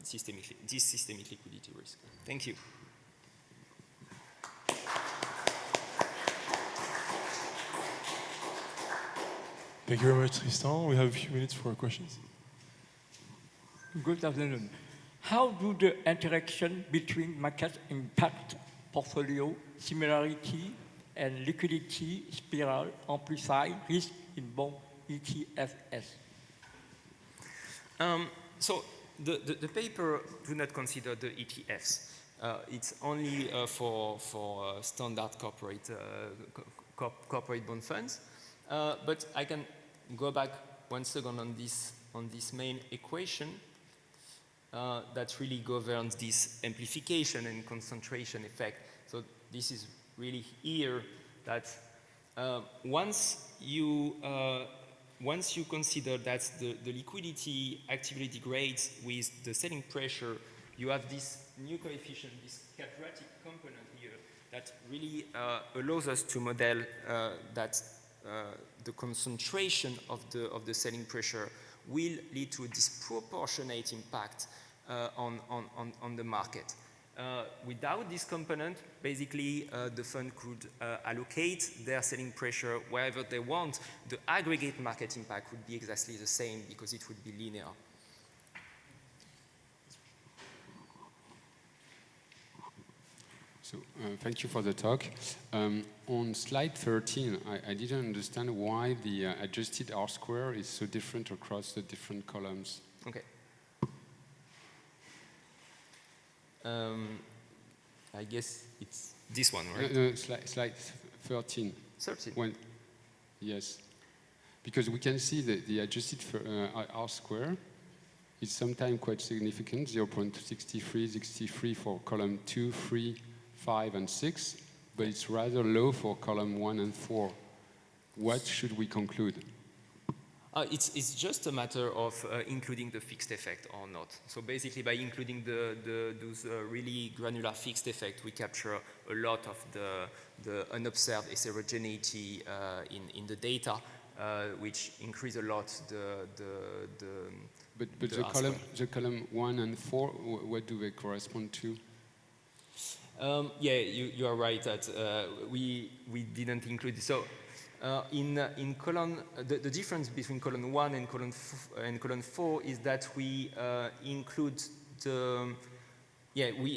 systemic liquidity risk. Thank you. Thank you very much, Tristan. We have a few minutes for questions. Good afternoon. How do the interaction between market impact, portfolio, similarity, and liquidity spiral amplify risk in bond ETFs? So the paper do not consider the ETFs. It's only for standard corporate bond funds. But I can go back 1 second on this main equation that really governs this amplification and concentration effect. So this is really here that once you consider that the liquidity actively degrades with the selling pressure, you have this new coefficient, this quadratic component here, that really allows us to model that the concentration of the selling pressure will lead to a disproportionate impact on the market. Without this component, basically the fund could allocate their selling pressure wherever they want. The aggregate market impact would be exactly the same because it would be linear. So thank you for the talk. On slide 13, I didn't understand why the adjusted R-square is so different across the different columns. Okay. I guess it's this one, right? No, slide 13. 13. Yes. Because we can see that the adjusted R-square is sometimes quite significant, 0.63, 63 for column 2, 3, 5, and 6, but it's rather low for column 1 and 4. What should we conclude? It's just a matter of including the fixed effect or not. So basically, by including those really granular fixed effect, we capture a lot of the unobserved heterogeneity in the data, which increase a lot But the column 1 and 4, what do they correspond to? Yeah, you are right that we didn't include it. So in column, the difference between column 1 and column 4 is that we include the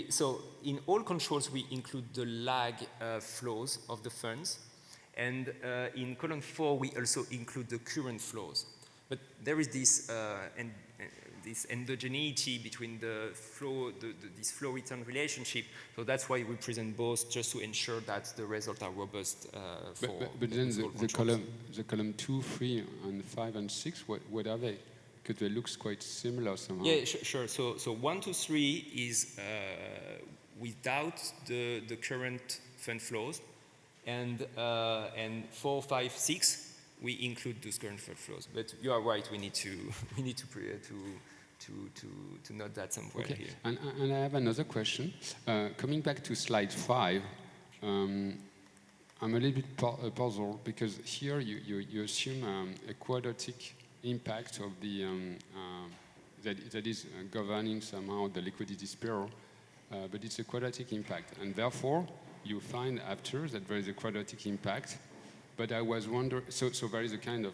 so in all controls we include the lag flows of the funds, and in column 4 we also include the current flows. But there is this this endogeneity between the flow, this flow-return relationship. So that's why we present both, just to ensure that the results are robust But then the column 2, 3, and 5, and 6, what are they? Because they look quite similar somehow. Yeah, sure. So 1, 2, 3 is without the current fund flows, and 4, 5, 6 we include those current fund flows. But you are right. We need to note that somewhere here. And I have another question. Coming back to slide 5, I'm a little bit puzzled because here you assume a quadratic impact of the that is governing somehow the liquidity spiral, but it's a quadratic impact, and therefore you find after that there is a quadratic impact. But I was wondering, so there is a kind of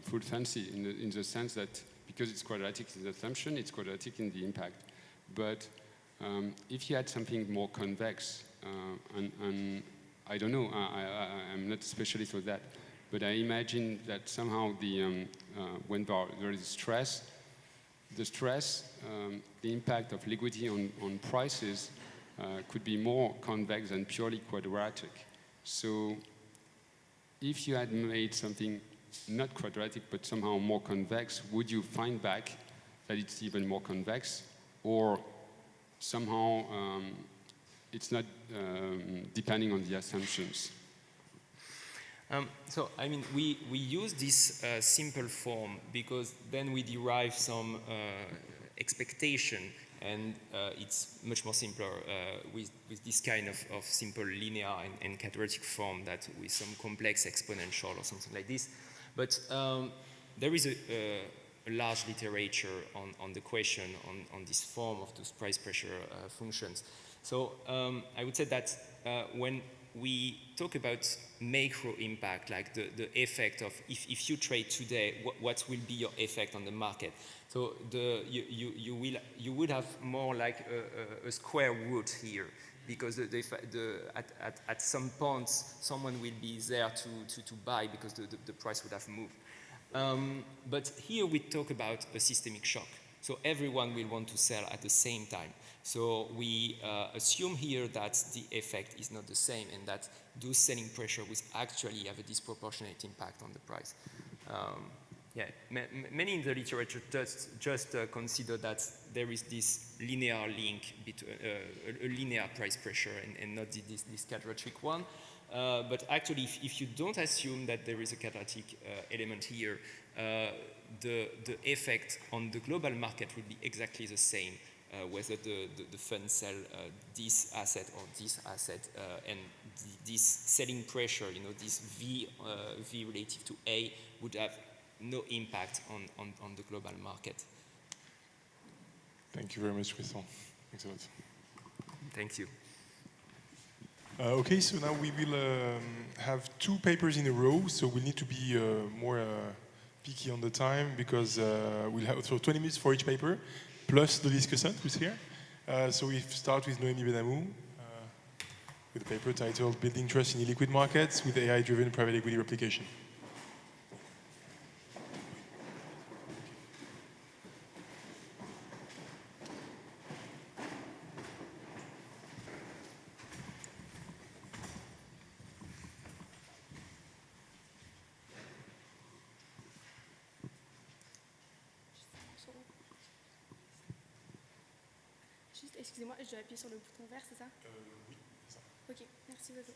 full fancy in the sense that because it's quadratic in the assumption, it's quadratic in the impact. But if you had something more convex, and I don't know, I'm not a specialist with that, but I imagine that somehow when there is stress, the impact of liquidity on prices could be more convex than purely quadratic. So if you had made something not quadratic but somehow more convex, would you find back that it's even more convex, or somehow it's not depending on the assumptions? So, I mean, we use this simple form because then we derive some expectation, and it's much more simpler with this kind of simple linear and quadratic form that with some complex exponential or something like this. But there is a large literature on the question on this form of those price pressure functions. So I would say that when we talk about macro impact, like the effect of if you trade today, what will be your effect on the market? So you would have more like a square root here, because at some points someone will be there to buy because the price would have moved. But here we talk about a systemic shock. So everyone will want to sell at the same time. So we assume here that the effect is not the same, and that those selling pressure will actually have a disproportionate impact on the price. Yeah, many in the literature just consider that there is this linear link between a linear price pressure and not this quadratic one. But actually, if you don't assume that there is a quadratic element here, the effect on the global market will be exactly the same, whether the fund sell this asset or this asset, and this selling pressure, this V relative to A, would have no impact on the global market. Thank you very much, Tristan. Thanks a lot. Thank you. Okay, so now we will have 2 papers in a row, so we need to be more picky on the time, because we'll have 20 minutes for each paper, plus the discussant who's here. So we start with Noémie Benamou, with a paper titled Building Trust in Illiquid Markets with AI-Driven Private Equity Replication. Excusez-moi, je dois appuyer sur le bouton vert, c'est ça? Oui, c'est ça. Ok, merci beaucoup.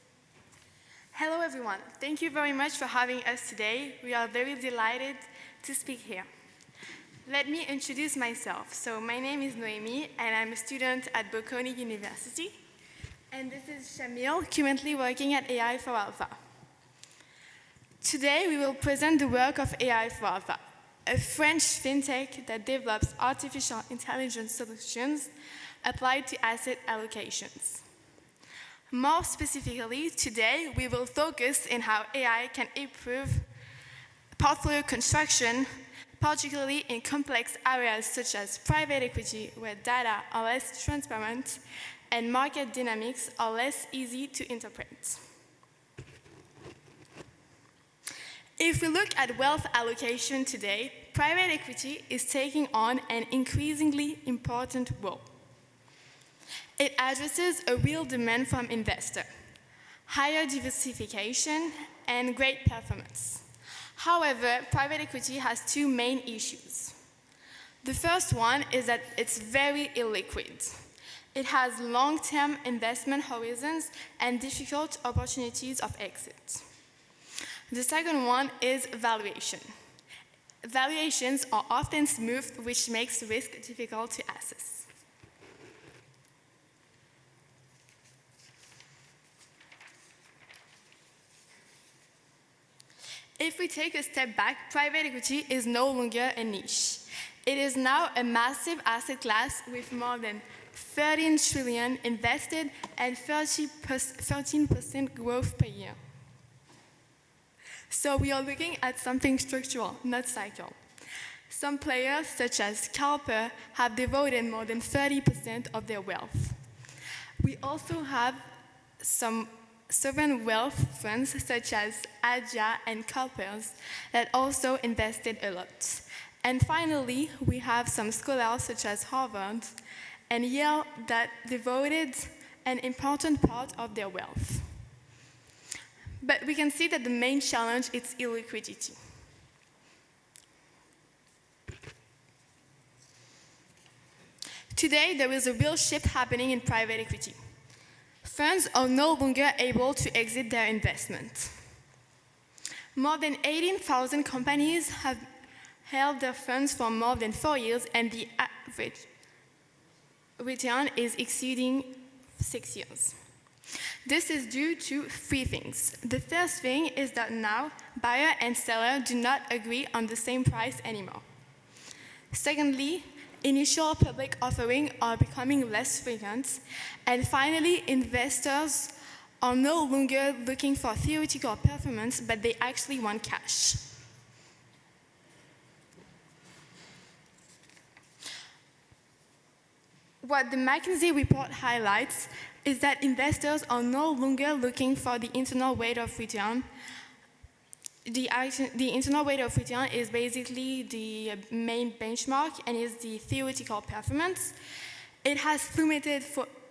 Hello everyone, thank you very much for having us today. We are very delighted to speak here. Let me introduce myself. So my name is Noémie, and I'm a student at Bocconi University. And this is Shamil, currently working at AI for Alpha. Today we will present the work of AI for Alpha, a French fintech that develops artificial intelligence solutions applied to asset allocations. More specifically, today we will focus on how AI can improve portfolio construction, particularly in complex areas such as private equity, where data are less transparent and market dynamics are less easy to interpret. If we look at wealth allocation today, private equity is taking on an increasingly important role. It addresses a real demand from investors, higher diversification, and great performance. However, private equity has 2 main issues. The first one is that it's very illiquid. It has long-term investment horizons and difficult opportunities of exit. The second one is valuation. Valuations are often smooth, which makes risk difficult to assess. If we take a step back, private equity is no longer a niche. It is now a massive asset class with more than 13 trillion invested and 13% growth per year. So we are looking at something structural, not cyclical. Some players, such as Carper, have devoted more than 30% of their wealth. We also have some sovereign wealth funds, such as Adia and Carpers, that also invested a lot. And finally, we have some scholars, such as Harvard and Yale, that devoted an important part of their wealth. But we can see that the main challenge is illiquidity. Today, there is a real shift happening in private equity. Funds are no longer able to exit their investment. More than 18,000 companies have held their funds for more than 4 years, and the average return is exceeding 6 years. This is due to 3 things. The first thing is that now buyer and seller do not agree on the same price anymore. Secondly, initial public offerings are becoming less frequent. And finally, investors are no longer looking for theoretical performance, but they actually want cash. What the McKinsey report highlights is that investors are no longer looking for the internal rate of return. The internal rate of return is basically the main benchmark and is the theoretical performance. It has plummeted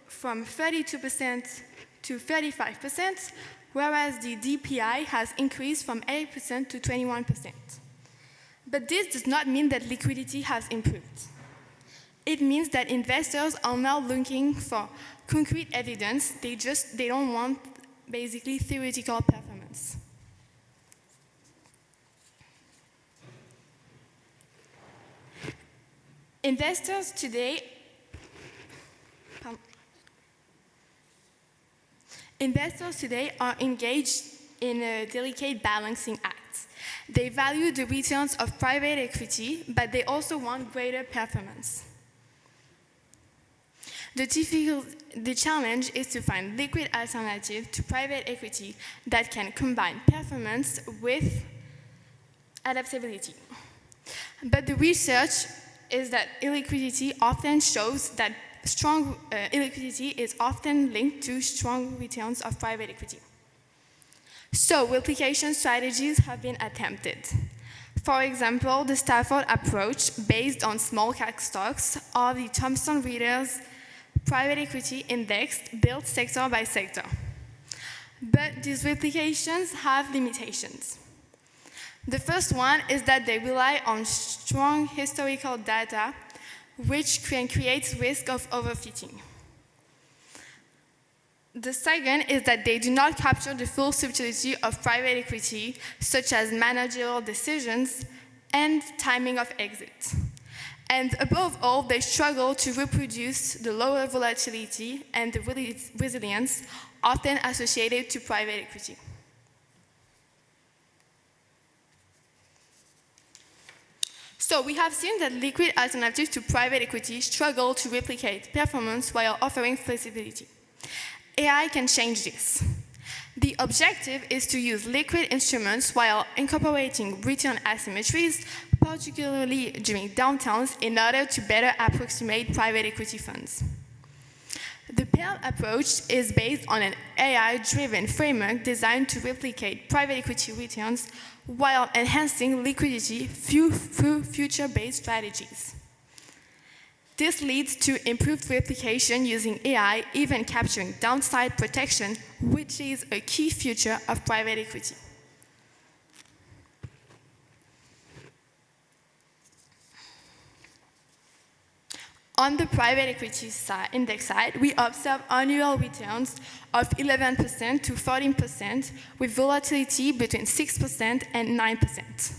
from 32% to 35%, whereas the DPI has increased from 8% to 21%. But this does not mean that liquidity has improved. It means that investors are now looking for concrete evidence. They don't want basically theoretical performance. Investors today are engaged in a delicate balancing act. They value the returns of private equity, but they also want greater performance. The challenge is to find liquid alternatives to private equity that can combine performance with adaptability. But the research is that illiquidity often shows that strong illiquidity is often linked to strong returns of private equity. So replication strategies have been attempted. For example, the Stafford approach based on small cap stocks or the Thomson Reuters private equity index built sector by sector. But these replications have limitations. The first one is that they rely on strong historical data, which can create risk of overfitting. The second is that they do not capture the full subtlety of private equity, such as managerial decisions and timing of exit. And above all, they struggle to reproduce the lower volatility and the resilience often associated to private equity. So we have seen that liquid alternatives to private equity struggle to replicate performance while offering flexibility. AI can change this. The objective is to use liquid instruments while incorporating return asymmetries, particularly during downturns, in order to better approximate private equity funds. The PEARL approach is based on an AI-driven framework designed to replicate private equity returns while enhancing liquidity through future-based strategies. This leads to improved replication using AI, even capturing downside protection, which is a key feature of private equity. On the private equity index side, we observe annual returns of 11% to 14%, with volatility between 6% and 9%.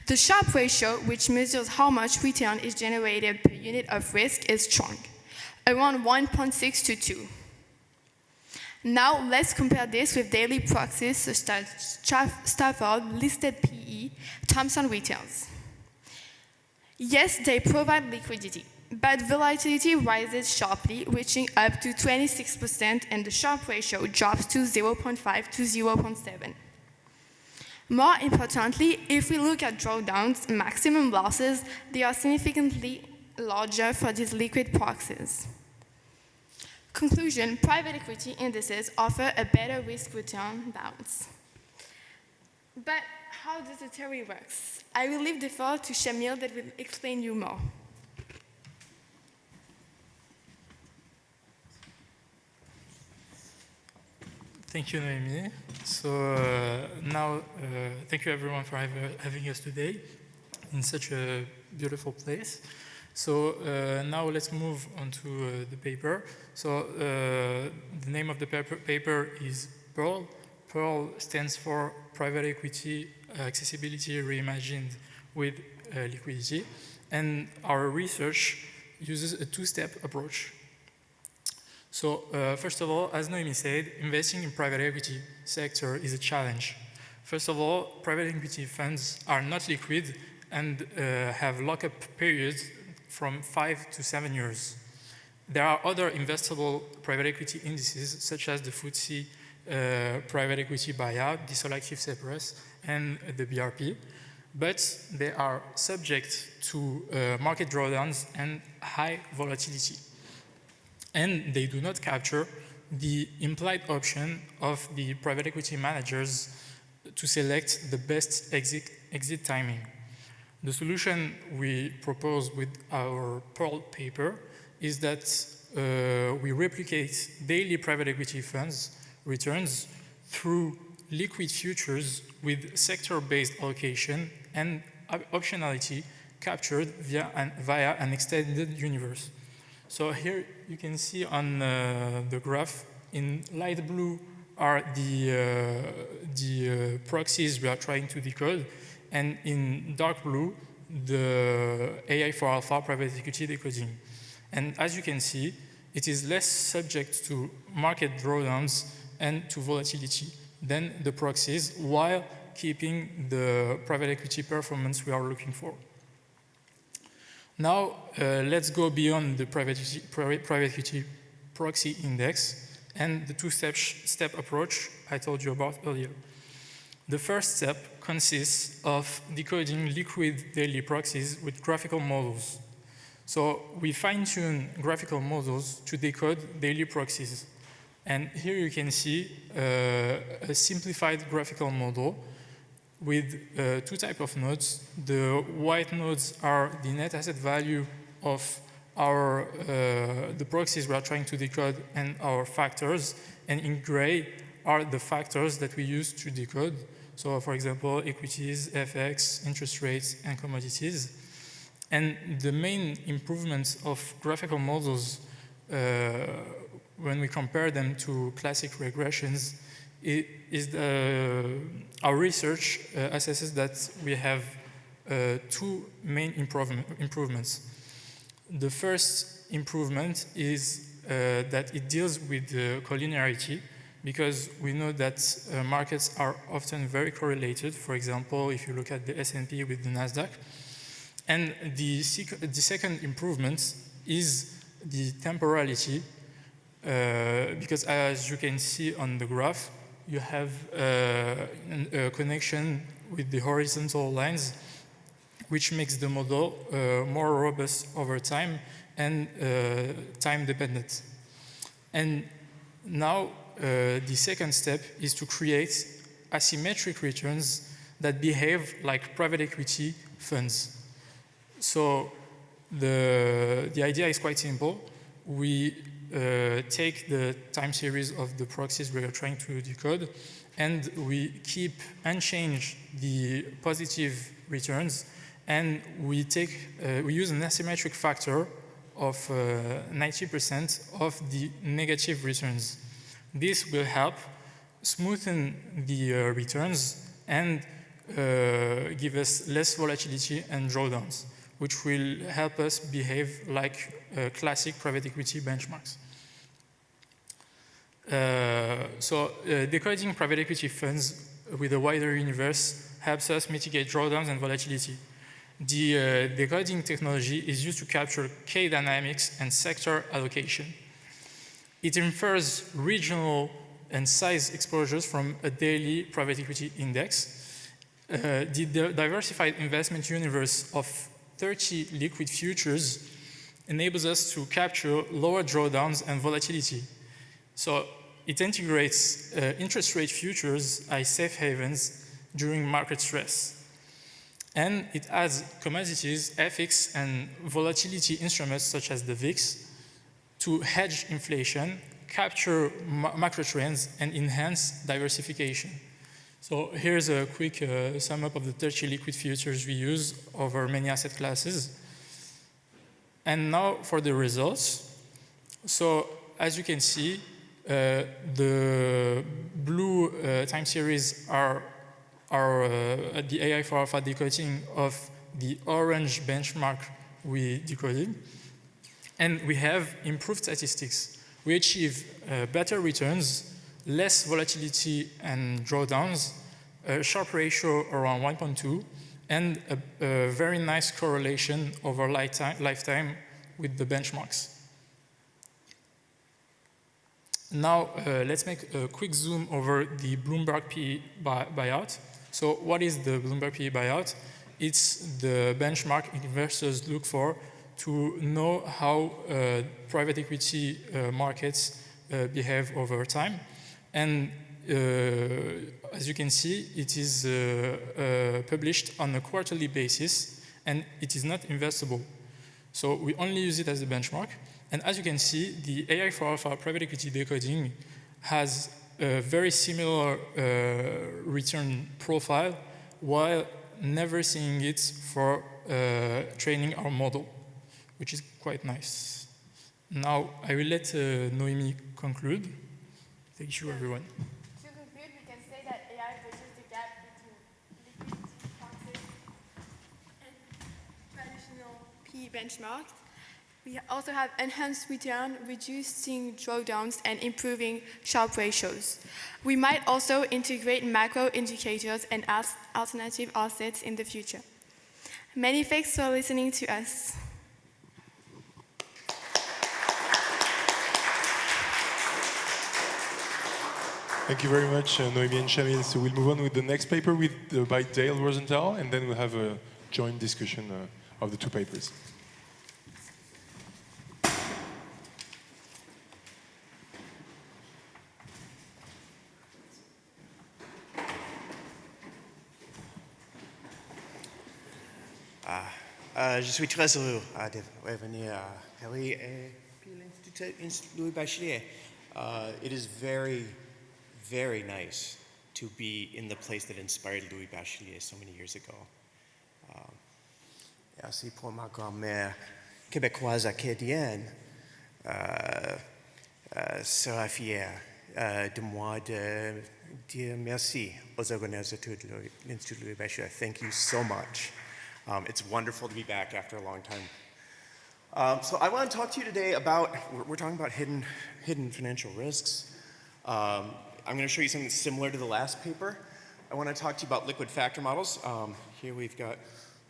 The Sharpe ratio, which measures how much return is generated per unit of risk, is strong, around 1.6 to 2. Now, let's compare this with daily proxies such as Stafford, listed PE, Thomson Reuters. Yes, they provide liquidity, but volatility rises sharply, reaching up to 26%, and the Sharpe ratio drops to 0.5 to 0.7. More importantly, if we look at drawdowns, maximum losses, they are significantly larger for these liquid proxies. Conclusion, private equity indices offer a better risk-return balance. But how does the theory work? I will leave the floor to Shamil that will explain you more. Thank you, Noémie. So now, thank you everyone for having us today in such a beautiful place. So now let's move on to the paper. So the name of the paper is PEARL. PEARL stands for Private Equity Accessibility Reimagined with Liquidity. And our research uses a two-step approach. So first of all, as Noémie said, investing in private equity sector is a challenge. First of all, private equity funds are not liquid and have lockup periods from 5 to 7 years. There are other investable private equity indices, such as the FTSE Private Equity Buyout, the Selective Cyprus, and the BRP, but they are subject to market drawdowns and high volatility. And they do not capture the implied option of the private equity managers to select the best exit timing. The solution we propose with our PEARL paper is that we replicate daily private equity funds returns through liquid futures with sector-based allocation and optionality captured via an extended universe. So here you can see on the graph, in light blue are the proxies we are trying to decode, and in dark blue, the AI for alpha private equity decoding. And as you can see, it is less subject to market drawdowns and to volatility than the proxies, while keeping the private equity performance we are looking for. Now, let's go beyond the private equity proxy index and the two-step approach I told you about earlier. The first step consists of decoding liquid daily proxies with graphical models. So we fine-tune graphical models to decode daily proxies. And here you can see a simplified graphical model with two types of nodes. The white nodes are the net asset value of the proxies we are trying to decode and our factors. And in gray are the factors that we use to decode. So for example, equities, FX, interest rates, and commodities. And the main improvements of graphical models when we compare them to classic regressions is our research assesses that we have two main improvements. The first improvement is that it deals with collinearity, because we know that markets are often very correlated. For example, if you look at the S&P with the NASDAQ. And the second improvement is the temporality, because as you can see on the graph, you have a connection with the horizontal lines, which makes the model more robust over time and time dependent. And now the second step is to create asymmetric returns that behave like private equity funds. So the idea is quite simple. We take the time series of the proxies we are trying to decode, and we keep unchanged the positive returns, and we use an asymmetric factor of 90% of the negative returns. This will help smoothen the returns and give us less volatility and drawdowns, which will help us behave like classic private equity benchmarks. Decoding private equity funds with a wider universe helps us mitigate drawdowns and volatility. The decoding technology is used to capture K dynamics and sector allocation. It infers regional and size exposures from a daily private equity index. The diversified investment universe of 30 liquid futures enables us to capture lower drawdowns and volatility. So it integrates interest rate futures as safe havens during market stress. And it adds commodities, FX, and volatility instruments such as the VIX to hedge inflation capture macro trends, and enhance diversification. So here's a quick sum up of the 30 liquid filters we use over many asset classes. And now for the results. So as you can see, the blue time series are the AI for alpha decoding of the orange benchmark we decoded. And we have improved statistics. We achieve better returns, less volatility and drawdowns, a Sharpe ratio around 1.2, and a very nice correlation over lifetime with the benchmarks. Now, let's make a quick zoom over the Bloomberg PE buyout. So what is the Bloomberg PE buyout? It's the benchmark investors look for to know how private equity markets behave over time. And as you can see, it is published on a quarterly basis, and it is not investable. So we only use it as a benchmark. And as you can see, the AI for alpha private equity decoding has a very similar return profile, while never seeing it for training our model, which is quite nice. Now, I will let Noémie conclude. Thank you, everyone. To conclude, we can say that AI bridges the gap between liquidity proxies and traditional PE benchmarks. We also have enhanced return, reducing drawdowns, and improving Sharpe ratios. We might also integrate macro indicators and alternative assets in the future. Many thanks for listening to us. Thank you very much, Noémie and Shamil. So we'll move on with the next paper by Dale Rosenthal, and then we'll have a joint discussion of the two papers. Je suis très heureux de venir à Paris et puis l'Institut Louis Bachelier. It is very, very nice to be in the place that inspired Louis Bachelier so many years ago. Et aussi pour ma grand-mère québécoise acadienne, sera fière de moi de dire merci aux organisateurs de l'Institut Louis Bachelier. Thank you so much. It's wonderful to be back after a long time. So I want to talk to you today about, we're talking about hidden financial risks. I'm going to show you something similar to the last paper. I want to talk to you about liquid factor models. Here we've got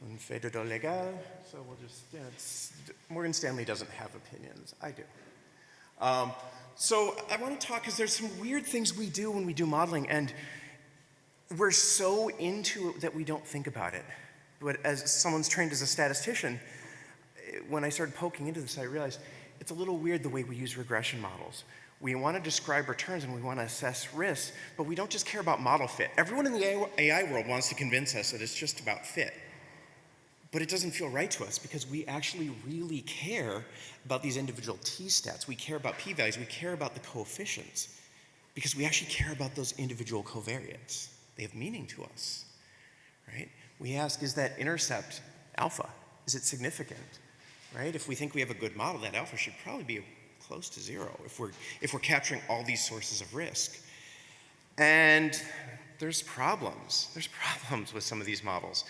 un fait de légal. So we'll just, Morgan Stanley doesn't have opinions. I do. So I want to talk because there's some weird things we do when we do modeling, and we're so into it that we don't think about it. But as someone's trained as a statistician, when I started poking into this, I realized it's a little weird the way we use regression models. We want to describe returns and we want to assess risks, but we don't just care about model fit. Everyone in the AI world wants to convince us that it's just about fit. But it doesn't feel right to us because we actually really care about these individual t-stats. We care about p-values. We care about the coefficients because we actually care about those individual covariates. They have meaning to us, right? We ask, is that intercept alpha? Is it significant, right? If we think we have a good model, that alpha should probably be close to zero if we're capturing all these sources of risk. And there's problems. There's problems with some of these models.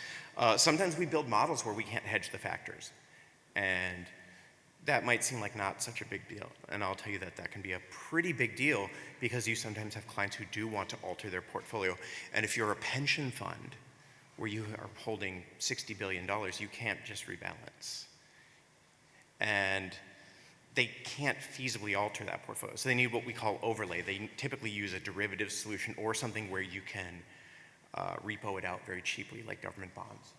Sometimes we build models where we can't hedge the factors. And that might seem like not such a big deal. And I'll tell you that that can be a pretty big deal because you sometimes have clients who do want to alter their portfolio. And if you're a pension fund, where you are holding $60 billion, you can't just rebalance. And they can't feasibly alter that portfolio. So they need what we call overlay. They typically use a derivative solution or something where you can repo it out very cheaply, like government bonds.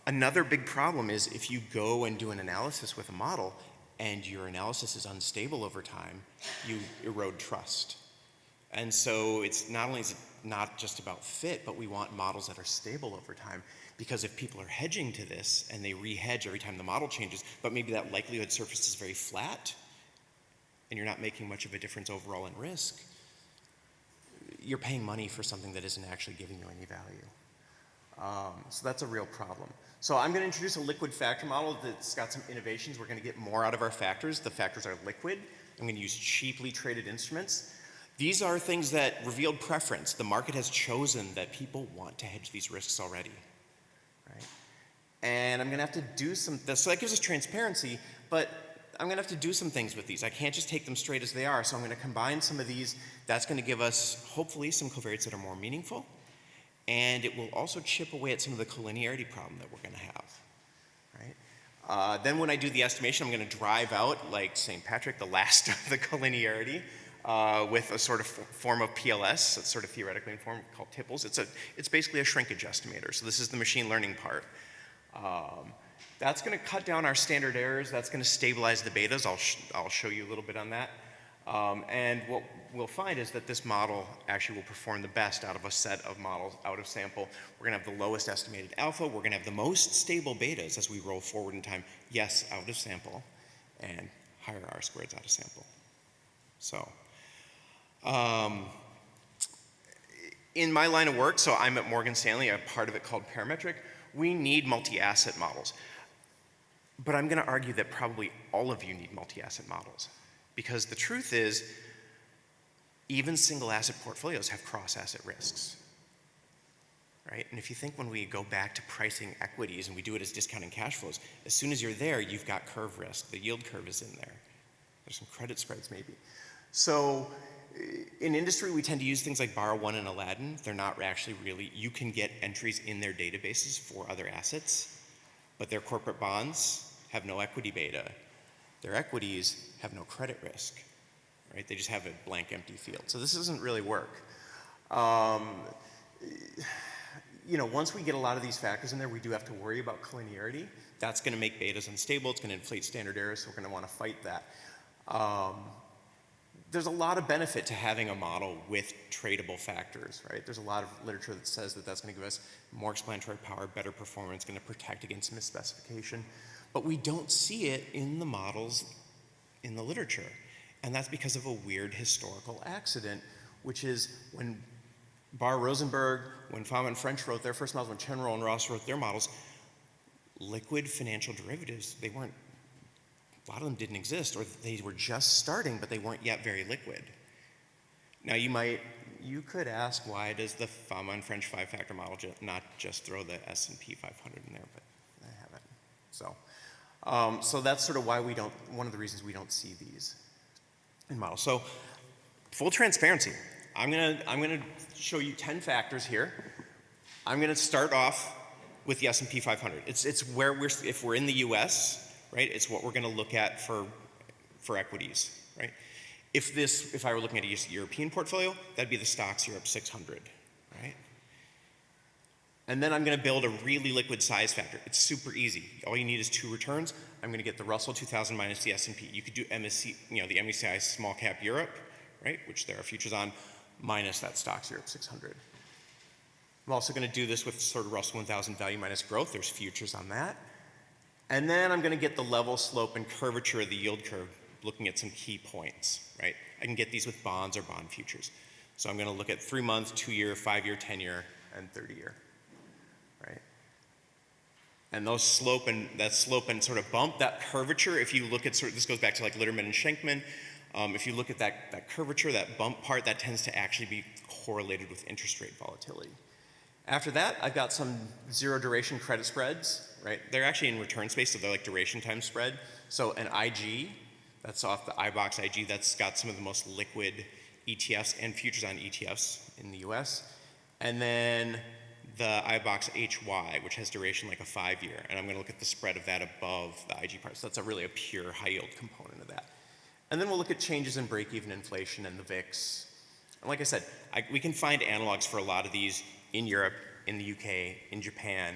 Another big problem is if you go and do an analysis with a model and your analysis is unstable over time, you erode trust. And so it's not only is it not just about fit, but we want models that are stable over time. Because if people are hedging to this and they re-hedge every time the model changes, but maybe that likelihood surface is very flat, and you're not making much of a difference overall in risk, you're paying money for something that isn't actually giving you any value. So that's a real problem. So I'm going to introduce a liquid factor model that's got some innovations. We're going to get more out of our factors. The factors are liquid. I'm going to use cheaply traded instruments. These are things that revealed preference. The market has chosen that people want to hedge these risks already, right? And I'm going to have to do some, so that gives us transparency, but I'm going to have to do some things with these. I can't just take them straight as they are, so I'm going to combine some of these. That's going to give us, hopefully, some covariates that are more meaningful, and it will also chip away at some of the collinearity problem that we're going to have, right? Then when I do the estimation, I'm going to drive out, like St. Patrick, the last of the collinearity, with a sort of form of PLS, that's sort of theoretically informed, called Tipples. It's basically a shrinkage estimator, so this is the machine learning part. That's going to cut down our standard errors. That's going to stabilize the betas. I'll show you a little bit on that. And what we'll find is that this model actually will perform the best out of a set of models out of sample. We're going to have the lowest estimated alpha. We're going to have the most stable betas as we roll forward in time. Yes, out of sample, and higher R-squareds out of sample. So, in my line of work, so I'm at Morgan Stanley, a part of it called parametric. We need multi-asset models. But I'm going to argue that probably all of you need multi-asset models. Because the truth is, even single asset portfolios have cross-asset risks. Right? And if you think when we go back to pricing equities and we do it as discounting cash flows, as soon as you're there, you've got curve risk. The yield curve is in there. There's some credit spreads maybe. So in industry, we tend to use things like Borrow1 and Aladdin. They're not actually really, you can get entries in their databases for other assets, but their corporate bonds have no equity beta. Their equities have no credit risk, right? They just have a blank empty field. So this doesn't really work. You know, once we get a lot of these factors in there, we do have to worry about collinearity. That's going to make betas unstable. It's going to inflate standard errors, so we're going to want to fight that. There's a lot of benefit to having a model with tradable factors, right? There's a lot of literature that says that that's going to give us more explanatory power, better performance, going to protect against misspecification. But we don't see it in the models in the literature. And that's because of a weird historical accident, which is when Barr-Rosenberg, when Fama and French wrote their first models, when Chenroll and Ross wrote their models, liquid financial derivatives, they weren't, a lot of them didn't exist, or they were just starting, but they weren't yet very liquid. Now you could ask, why does the Fama and French five-factor model not just throw the S&P 500 in there, but I haven't. So that's sort of why we don't, one of the reasons we don't see these in models. So full transparency, I'm gonna show you 10 factors here. I'm gonna start off with the S&P 500. It's where if we're in the US, right, it's what we're gonna look at for equities, right? If I were looking at a European portfolio, that'd be the Stocks Europe 600, right? And then I'm going to build a really liquid size factor. It's super easy. All you need is 2 returns. I'm going to get the Russell 2000 minus the S&P. You could do MSC, the MSCI Small Cap Europe, right, which there are futures on, minus that Stocks Europe 600. I'm also going to do this with sort of Russell 1000 value minus growth. There's futures on that. And then I'm going to get the level, slope, and curvature of the yield curve, looking at some key points, right? I can get these with bonds or bond futures. So I'm going to look at 3-month, 2-year, 5-year, 10-year, and 30-year. Right? And that slope and sort of bump, that curvature, if you look at this goes back to like Litterman and Schenkman, if you look at that curvature, that bump part, that tends to actually be correlated with interest rate volatility. After that, I've got some zero duration credit spreads, right? They're actually in return space, so they're like duration times spread. So an IG, that's off the iBox IG, that's got some of the most liquid ETFs and futures on ETFs in the US. And then the iBox HY, which has duration like a 5-year, and I'm going to look at the spread of that above the IG part. So that's really a pure high yield component of that. And then we'll look at changes in break-even inflation and the VIX. And like I said, we can find analogs for a lot of these in Europe, in the UK, in Japan,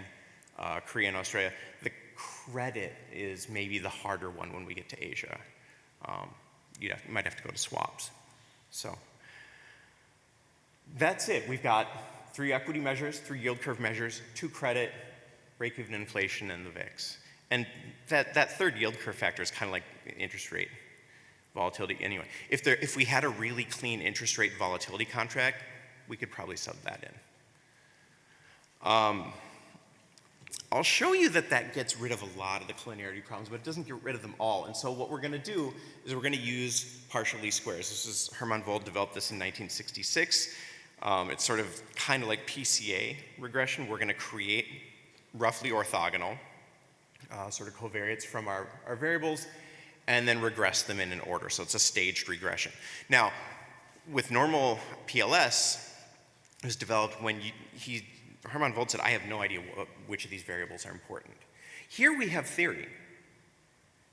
Korea, and Australia. The credit is maybe the harder one when we get to Asia. You might have to go to swaps. So that's it. We've got 3 equity measures, 3 yield curve measures, 2 credit, break-even inflation, and the VIX. And that third yield curve factor is kind of like interest rate. volatility. Anyway, if we had a really clean interest rate volatility contract, we could probably sub that in. I'll show you that gets rid of a lot of the collinearity problems, but it doesn't get rid of them all. And so what we're going to do is we're going to use partial least squares. This is Hermann Wold developed this in 1966. It's sort of kind of like PCA regression. We're going to create roughly orthogonal sort of covariates from our variables and then regress them in an order. So it's a staged regression. Now, with normal PLS, it was developed when Hermann Wold said, I have no idea which of these variables are important. Here we have theory.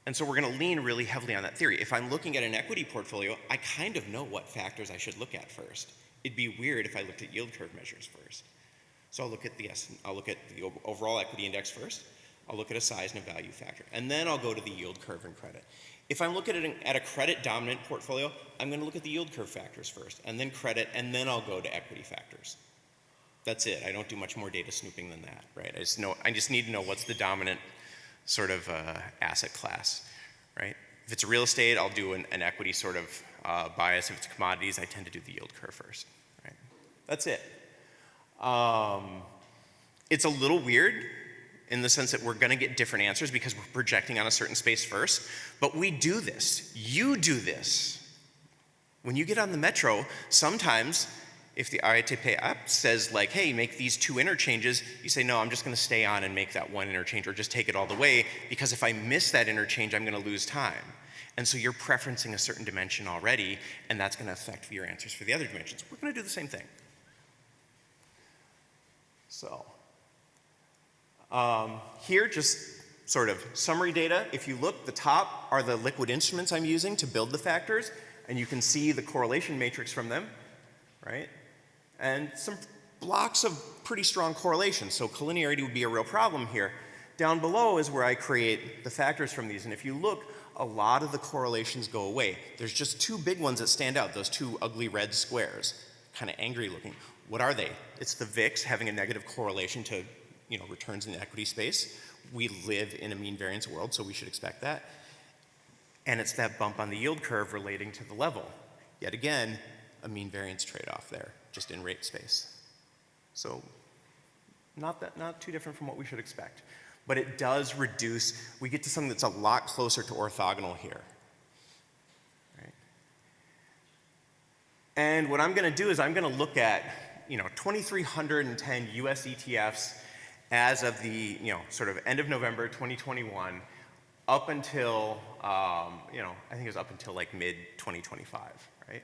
And so we're going to lean really heavily on that theory. If I'm looking at an equity portfolio, I kind of know what factors I should look at first. It'd be weird if I looked at yield curve measures first. So I'll look at the overall equity index first. I'll look at a size and a value factor. And then I'll go to the yield curve and credit. If I'm looking at a credit dominant portfolio, I'm going to look at the yield curve factors first, and then credit, and then I'll go to equity factors. That's it. I don't do much more data snooping than that, right? I just need to know what's the dominant sort of asset class, right? If it's real estate, I'll do an equity sort of bias. If it's commodities, I tend to do the yield curve first, right? That's it. It's a little weird in the sense that we're going to get different answers because we're projecting on a certain space first, but we do this. You do this. When you get on the metro, sometimes if the RATP app says like, hey, make these two interchanges, you say, no, I'm just going to stay on and make that one interchange or just take it all the way because if I miss that interchange, I'm going to lose time. And so you're preferencing a certain dimension already, and that's going to affect your answers for the other dimensions. We're going to do the same thing. So here, just sort of summary data. If you look, the top are the liquid instruments I'm using to build the factors, and you can see the correlation matrix from them, right? And some blocks of pretty strong correlation, so collinearity would be a real problem here. Down below is where I create the factors from these, and if you look, a lot of the correlations go away. There's just two big ones that stand out, those two ugly red squares, kind of angry looking. What are they? It's the VIX having a negative correlation to returns in the equity space. We live in a mean variance world, so we should expect that. And it's that bump on the yield curve relating to the level. Yet again, a mean variance trade-off there, just in rate space. So not too different from what we should expect. But it does reduce, we get to something that's a lot closer to orthogonal here. Right? And what I'm going to do is I'm going to look at 2,310 US ETFs as of the sort of end of November 2021 up until I think it was up until like mid 2025, right?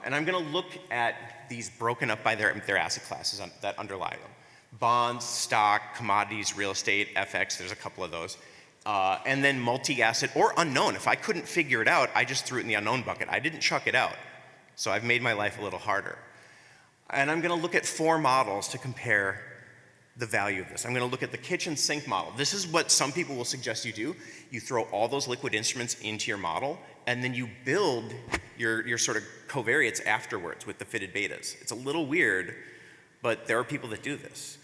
And I'm going to look at these broken up by their asset classes that underlie them: bonds, stock, commodities, real estate, FX. There's a couple of those, and then multi-asset or unknown. If I couldn't figure it out, I just threw it in the unknown bucket. I didn't chuck it out, so I've made my life a little harder. And I'm going to look at 4 models to compare the value of this. I'm going to look at the kitchen sink model. This is what some people will suggest you do. You throw all those liquid instruments into your model, and then you build your sort of covariates afterwards with the fitted betas. It's a little weird, but there are people that do this.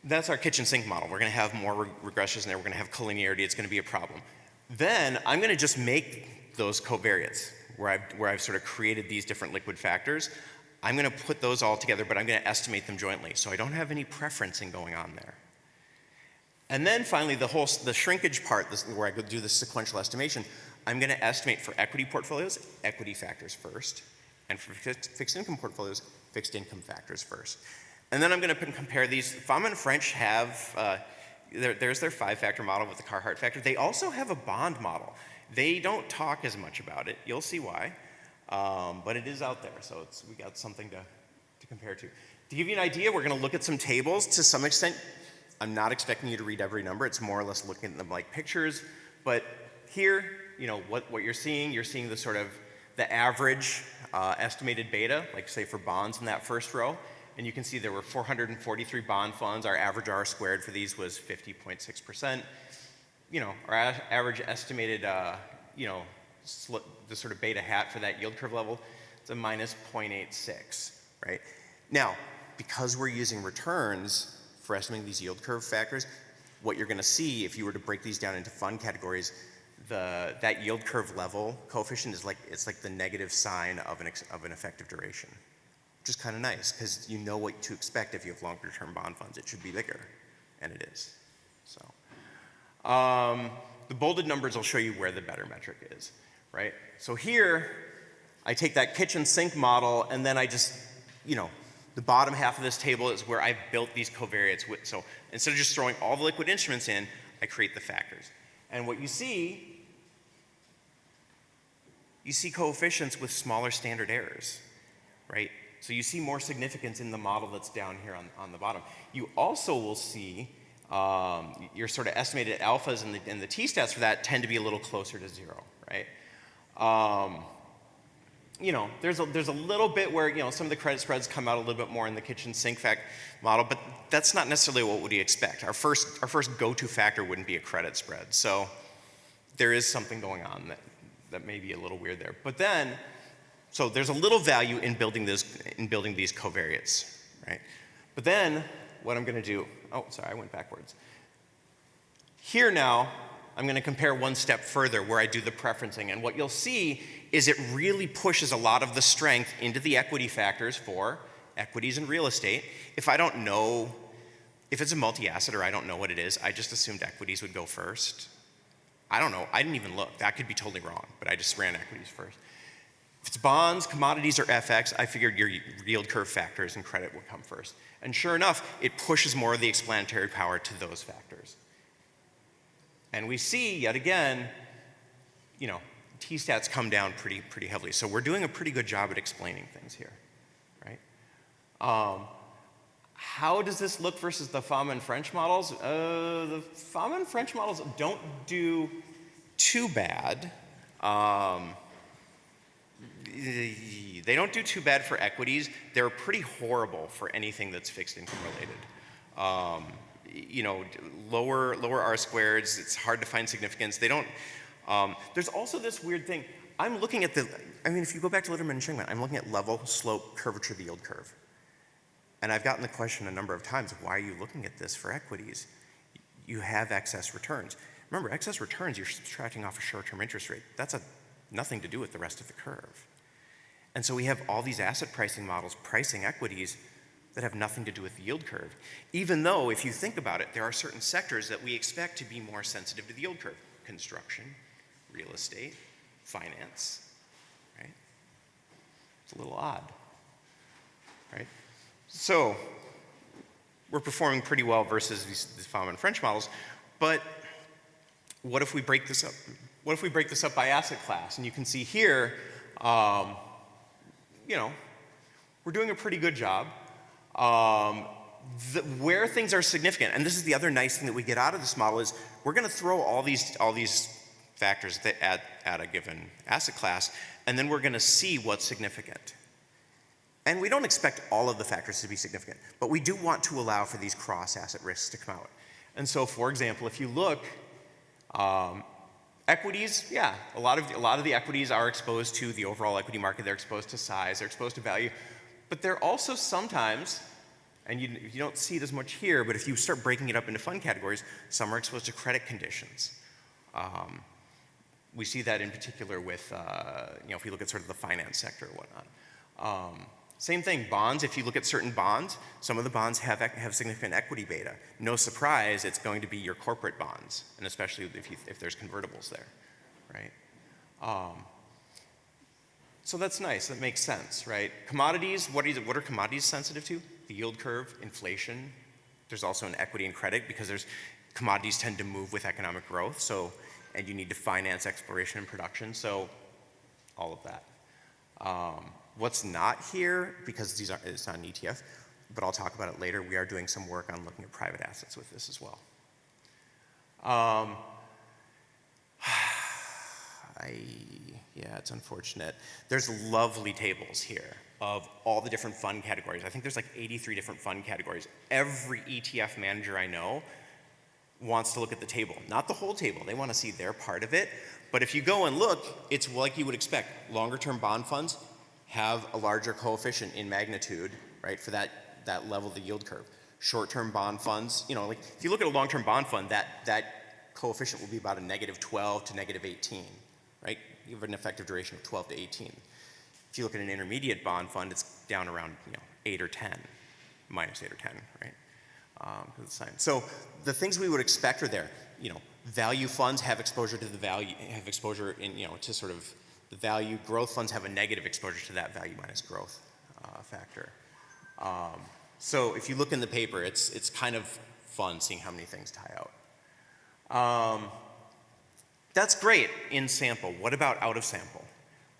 That's our kitchen sink model. We're going to have more regressions in there. We're going to have collinearity. It's going to be a problem. Then I'm going to just make those covariates where I've sort of created these different liquid factors. I'm going to put those all together, but I'm going to estimate them jointly, so I don't have any preferencing going on there. And then finally, the shrinkage part, where I go do the sequential estimation, I'm going to estimate for equity portfolios, equity factors first, and for fixed income portfolios, fixed income factors first. And then I'm going to compare these. Fama and French have, there's their 5-factor model with the Carhart factor. They also have a bond model. They don't talk as much about it. You'll see why. But it is out there, so we got something to compare to. To give you an idea, we're going to look at some tables to some extent. I'm not expecting you to read every number. It's more or less looking at them like pictures. But here, what you're seeing the sort of the average estimated beta, like say for bonds in that first row. And you can see there were 443 bond funds. Our average R squared for these was 50.6%. Our average estimated, the sort of beta hat for that yield curve level, it's a minus 0.86, right? Now, because we're using returns for estimating these yield curve factors, what you're going to see if you were to break these down into fund categories, that yield curve level coefficient is like, it's like the negative sign of an effective duration. Which is kind of nice, because you know what to expect if you have longer term bond funds. It should be bigger, and it is. So, the bolded numbers will show you where the better metric is, right? So here, I take that kitchen sink model, and then I just, you know, the bottom half of this table is where I've built these covariates. So instead of just throwing all the liquid instruments in, I create the factors. And what you see coefficients with smaller standard errors, right? So you see more significance in the model that's down here on the bottom. You also will see your sort of estimated alphas and the t-stats for that tend to be a little closer to 0, right? You know, there's a little bit where, you know, some of the credit spreads come out a little bit more in the kitchen sink fact model, but that's not necessarily what would you expect. Our first go-to factor wouldn't be a credit spread. So there is something going on that may be a little weird there. But then, so there's a little value in building these covariates, right? But then what I'm going to do, oh, sorry, I went backwards. Here now, I'm going to compare one step further where I do the preferencing. And what you'll see is it really pushes a lot of the strength into the equity factors for equities and real estate. If I don't know, if it's a multi-asset or I don't know what it is, I just assumed equities would go first. I don't know. I didn't even look. That could be totally wrong, but I just ran equities first. If it's bonds, commodities, or FX, I figured your yield curve factors and credit would come first. And sure enough, it pushes more of the explanatory power to those factors. And we see, yet again, you know, t-stats come down pretty heavily. So we're doing a pretty good job at explaining things here, right? How does this look versus the Fama and French models? The Fama and French models don't do too bad. They don't do too bad for equities. They're pretty horrible for anything that's fixed income related. You know, lower R-squareds, it's hard to find significance. They don't, there's also this weird thing. I'm looking at I mean, if you go back to Litterman and Shingman, I'm looking at level, slope, curvature of the yield curve. And I've gotten the question a number of times, why are you looking at this for equities? You have excess returns. Remember, excess returns, you're subtracting off a short-term interest rate. That's nothing to do with the rest of the curve. And so we have all these asset pricing models pricing equities that have nothing to do with the yield curve. Even though, if you think about it, there are certain sectors that we expect to be more sensitive to the yield curve. Construction, real estate, finance, right? It's a little odd, right? So we're performing pretty well versus these Fama and French models, but what if we break this up? What if we break this up by asset class? And you can see here, you know, we're doing a pretty good job. Where things are significant, and this is the other nice thing that we get out of this model, is we're going to throw all these factors at a given asset class, and then we're going to see what's significant. And we don't expect all of the factors to be significant, but we do want to allow for these cross-asset risks to come out. And so, for example, if you look, equities, yeah, a lot of the equities are exposed to the overall equity market. They're exposed to size. They're exposed to value. But they're also sometimes, and you don't see it as much here, but if you start breaking it up into fund categories, some are exposed to credit conditions. We see that in particular with, you know, if we look at sort of the finance sector or whatnot. Same thing, bonds. If you look at certain bonds, some of the bonds have significant equity beta. No surprise, it's going to be your corporate bonds, and especially if there's convertibles there, right? So that's nice. That makes sense, right? Commodities. What are commodities sensitive to? The yield curve, inflation. There's also an equity and credit because commodities tend to move with economic growth. So, and you need to finance exploration and production. So, all of that. What's not here, because it's not an ETF, but I'll talk about it later, we are doing some work on looking at private assets with this as well. Yeah, it's unfortunate. There's lovely tables here of all the different fund categories. I think there's like 83 different fund categories. Every ETF manager I know wants to look at the table. Not the whole table, they want to see their part of it. But if you go and look, it's like you would expect. Longer term bond funds have a larger coefficient in magnitude, right, for that level of the yield curve. Short-term bond funds, you know, like if you look at a long-term bond fund, that coefficient will be about a -12 to -18, right? You have an effective duration of 12 to 18. If you look at an intermediate bond fund, it's down around 8 or 10, -8 or 10, right? So the things we would expect are there. Value funds have exposure to the value, have exposure in, to sort of the value. Growth funds have a negative exposure to that value minus growth factor. So if you look in the paper, it's kind of fun seeing how many things tie out. That's great in sample. What about out of sample?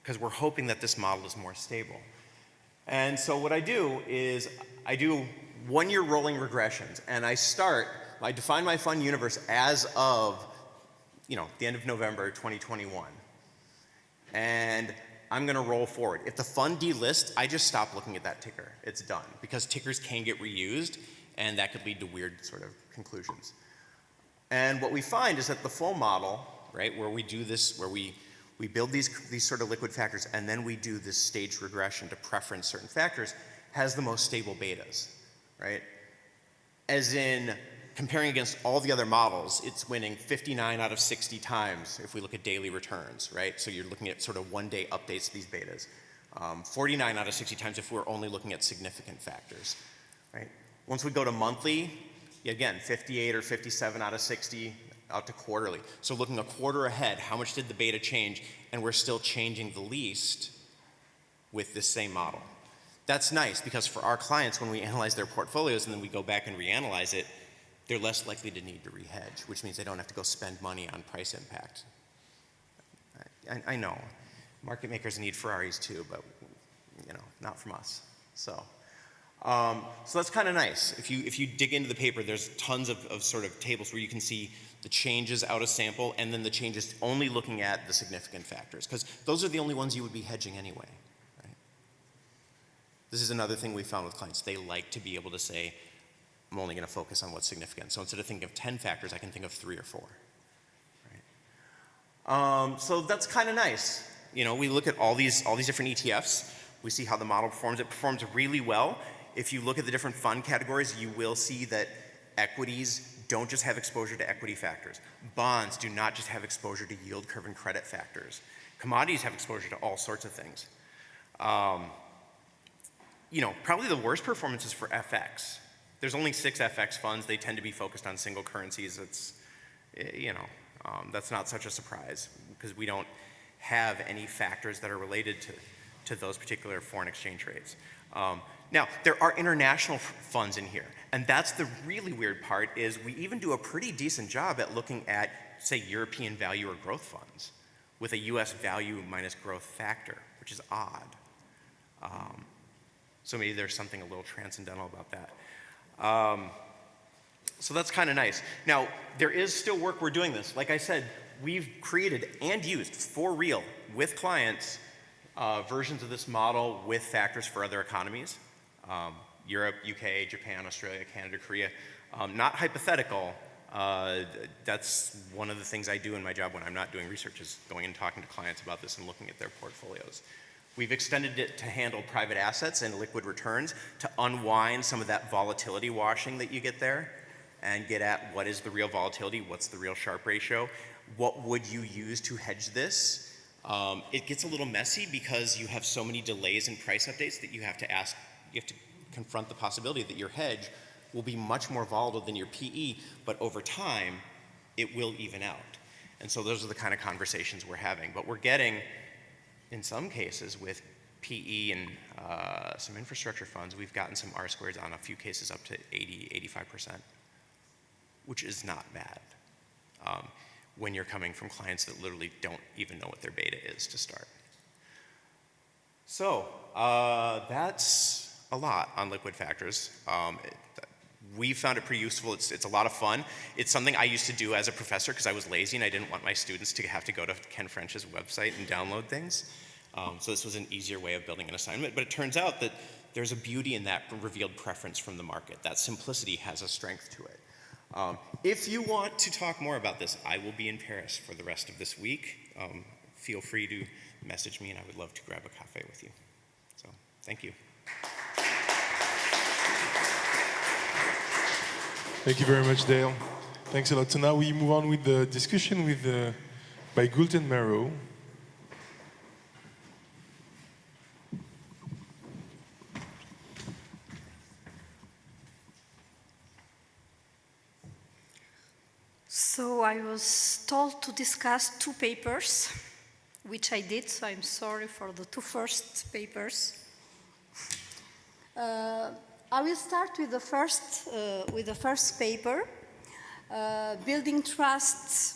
Because we're hoping that this model is more stable. And so what I do is I do one-year rolling regressions, and I define my fund universe as of, the end of November 2021. And I'm going to roll forward. If the fund delists, I just stop looking at that ticker. It's done, because tickers can get reused, and that could lead to weird sort of conclusions. And what we find is that the full model, right, where we do this, where we build these sort of liquid factors, and then we do this staged regression to preference certain factors, has the most stable betas, right? As in, comparing against all the other models, it's winning 59 out of 60 times if we look at daily returns, right? So you're looking at sort of one-day updates to these betas. 49 out of 60 times if we're only looking at significant factors, right? Once we go to monthly, again, 58 or 57 out of 60 out to quarterly. So looking a quarter ahead, how much did the beta change? And we're still changing the least with this same model. That's nice, because for our clients, when we analyze their portfolios and then we go back and reanalyze it, they're less likely to need to re-hedge, which means they don't have to go spend money on price impact. I know, market makers need Ferraris too, but not from us. So that's kind of nice. If you dig into the paper, there's tons of sort of tables where you can see the changes out of sample and then the changes only looking at the significant factors, because those are the only ones you would be hedging anyway. Right? This is another thing we found with clients. They like to be able to say, I'm only going to focus on what's significant. So instead of thinking of 10 factors, I can think of 3 or 4. Right? So that's kind of nice. We look at all these different ETFs. We see how the model performs. It performs really well. If you look at the different fund categories, you will see that equities don't just have exposure to equity factors. Bonds do not just have exposure to yield curve and credit factors. Commodities have exposure to all sorts of things. Probably the worst performance is for FX. There's only 6 FX funds. They tend to be focused on single currencies. It's, that's not such a surprise, because we don't have any factors that are related to those particular foreign exchange rates. Now, there are international funds in here, and that's the really weird part, is we even do a pretty decent job at looking at, say, European value or growth funds with a US value minus growth factor, which is odd. So maybe there's something a little transcendental about that. So that's kind of nice. Now, there is still work we're doing this. Like I said, we've created and used for real with clients versions of this model with factors for other economies. Europe, UK, Japan, Australia, Canada, Korea. Not hypothetical. That's one of the things I do in my job when I'm not doing research, is going and talking to clients about this and looking at their portfolios. We've extended it to handle private assets and liquid returns to unwind some of that volatility washing that you get there and get at what is the real volatility, what's the real Sharpe ratio, what would you use to hedge this. It gets a little messy because you have so many delays in price updates that you have to confront the possibility that your hedge will be much more volatile than your PE, but over time, it will even out. And so those are the kind of conversations we're having. But we're getting, in some cases, with PE and some infrastructure funds, we've gotten some R-squares on a few cases up to 80, 85%, which is not bad when you're coming from clients that literally don't even know what their beta is to start. So that's a lot on liquid factors. We found it pretty useful. It's a lot of fun. It's something I used to do as a professor because I was lazy and I didn't want my students to have to go to Ken French's website and download things. So this was an easier way of building an assignment. But it turns out that there's a beauty in that revealed preference from the market. That simplicity has a strength to it. If you want to talk more about this, I will be in Paris for the rest of this week. Feel free to message me and I would love to grab a cafe with you. So thank you. Thank you very much, Dale. Thanks a lot. So now we move on with the discussion with by Gould and Marrow. So I was told to discuss 2 papers, which I did, so I'm sorry for the 2 first papers. I will start with the first paper, Building Trust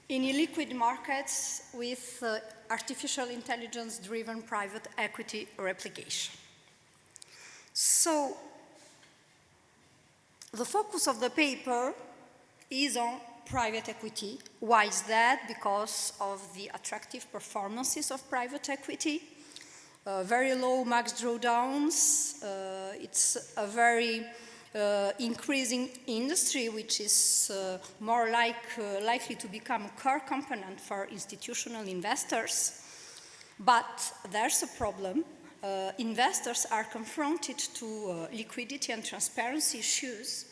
in Illiquid Markets with Artificial Intelligence-Driven Private Equity Replication. So the focus of the paper is on private equity. Why is that? Because of the attractive performances of private equity, very low max drawdowns. It's a very increasing industry, which is more likely to become a core component for institutional investors. But there's a problem. Investors are confronted to liquidity and transparency issues.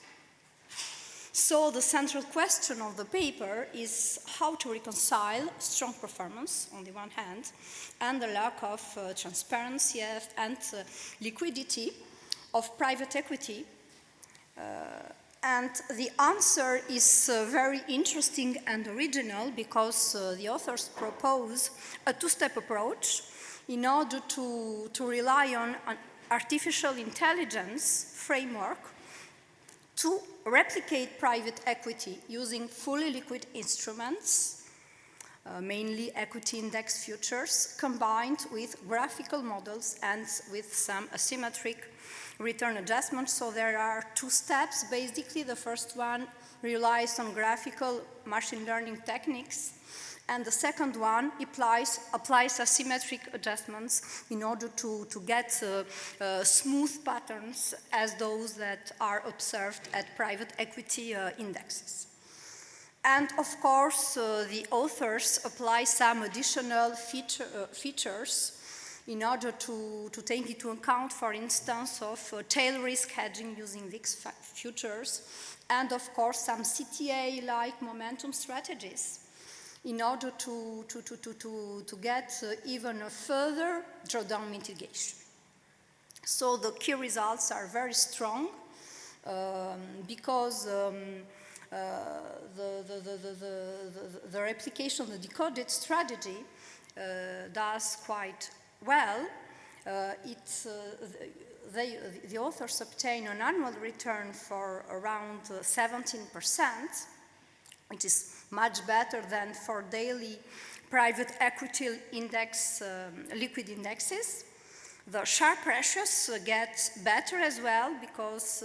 So the central question of the paper is how to reconcile strong performance on the one hand and the lack of transparency and liquidity of private equity. And the answer is very interesting and original because the authors propose a 2-step approach in order to rely on an artificial intelligence framework to replicate private equity using fully liquid instruments, mainly equity index futures, combined with graphical models and with some asymmetric return adjustments. So there are 2 steps. Basically, the first one relies on graphical machine learning techniques, and the second one applies asymmetric adjustments in order to get smooth patterns as those that are observed at private equity indexes. And of course, the authors apply some additional features in order to take into account, for instance, of tail risk hedging using VIX futures, and of course some CTA-like momentum strategies in order to get even a further drawdown mitigation. So the key results are very strong because the replication, the decoded strategy does quite well. The authors obtain an annual return for around 17%, which is much better than for daily private equity index, liquid indexes. The Sharpe ratios get better as well because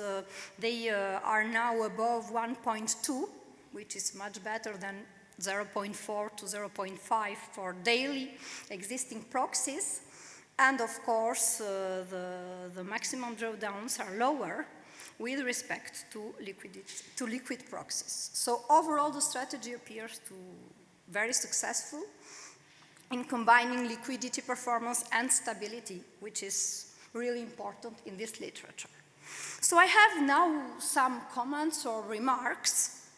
they are now above 1.2, which is much better than 0.4 to 0.5 for daily existing proxies. And of course, the maximum drawdowns are lower with respect to liquid proxies. So overall, the strategy appears to very successful in combining liquidity performance and stability, which is really important in this literature. So I have now some comments or remarks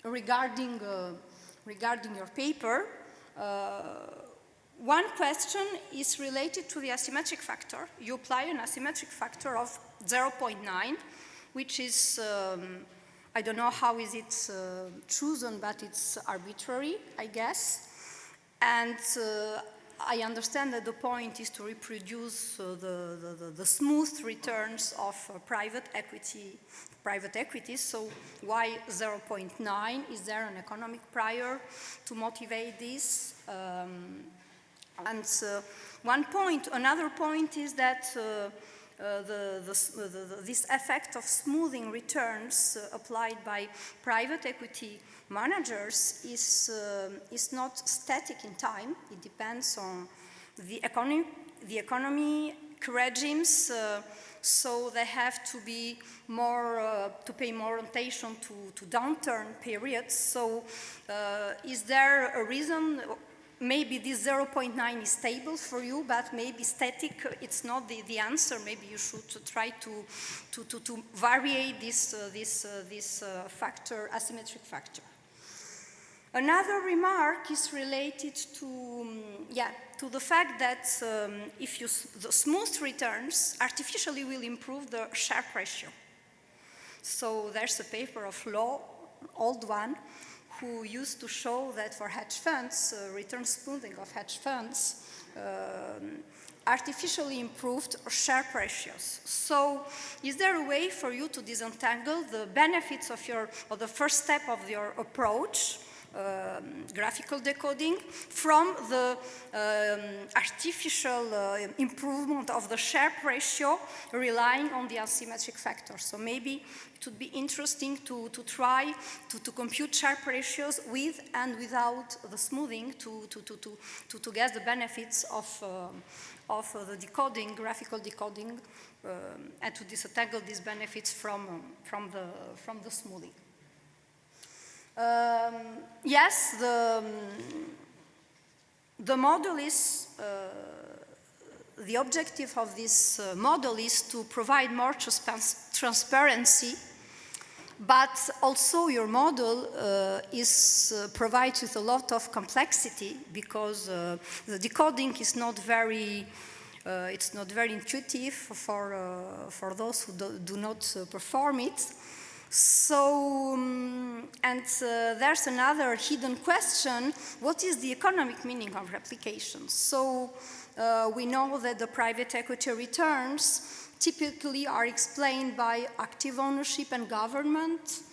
regarding your paper. One question is related to the asymmetric factor. You apply an asymmetric factor of 0.9, which is, I don't know how is it chosen, but it's arbitrary, I guess. And I understand that the point is to reproduce the smooth returns of private equities. So why 0.9? Is there an economic prior to motivate this? And another point is that this effect of smoothing returns applied by private equity managers is not static in time. It depends on the economic regimes, so they have to be more to pay more attention to downturn periods. So, is there a reason? maybe this 0.9 is stable for you, but maybe static, it's not the answer. Maybe you should try to vary this factor, asymmetric factor. Another remark is related to, to the fact that if the smooth returns artificially will improve the Sharpe ratio. So there's a paper of Law, old one, who used to show that for hedge funds, return smoothing of hedge funds artificially improved Sharpe ratios. So is there a way for you to disentangle the benefits of the first step of your approach, graphical decoding, from the artificial improvement of the Sharpe ratio relying on the asymmetric factor? So maybe it would be interesting to try to compute Sharpe ratios with and without the smoothing to get the benefits of the decoding, graphical decoding, and to disentangle these benefits from the smoothing. Yes, the model is, the objective of this model is to provide more transparency, but also your model provides with a lot of complexity, because the decoding is not very, it's not very intuitive for those who do not perform it. So, there's another hidden question: what is the economic meaning of replication? So, we know that the private equity returns typically are explained by active ownership and governance,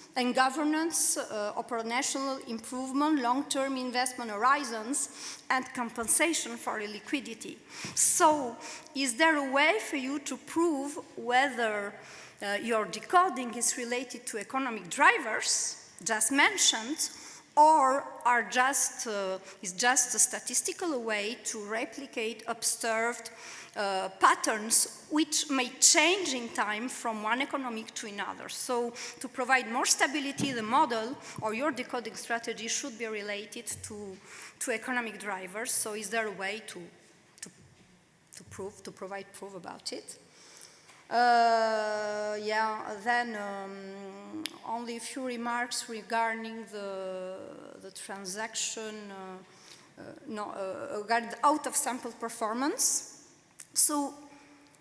operational improvement, long-term investment horizons, and compensation for illiquidity. So, is there a way for you to prove whether your decoding is related to economic drivers just mentioned, or is just a statistical way to replicate observed patterns which may change in time from one economic to another? So to provide more stability, the model or your decoding strategy should be related to economic drivers. So is there a way to provide proof about it? Then only a few remarks regarding the transaction, regarding the out-of-sample performance. So,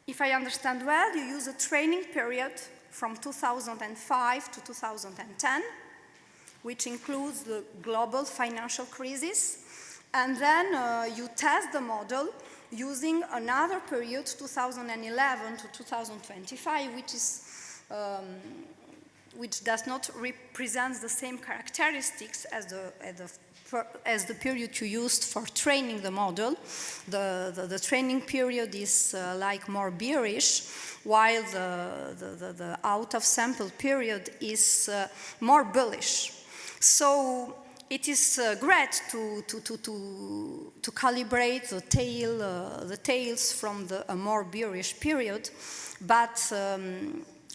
if I understand well, you use a training period from 2005 to 2010, which includes the global financial crisis, and then you test the model using another period, 2011 to 2025, which does not represent the same characteristics as the period you used for training the model. The training period is like more bearish, while the out-of-sample period is more bullish. So it is great to calibrate the tails from a more bearish period, but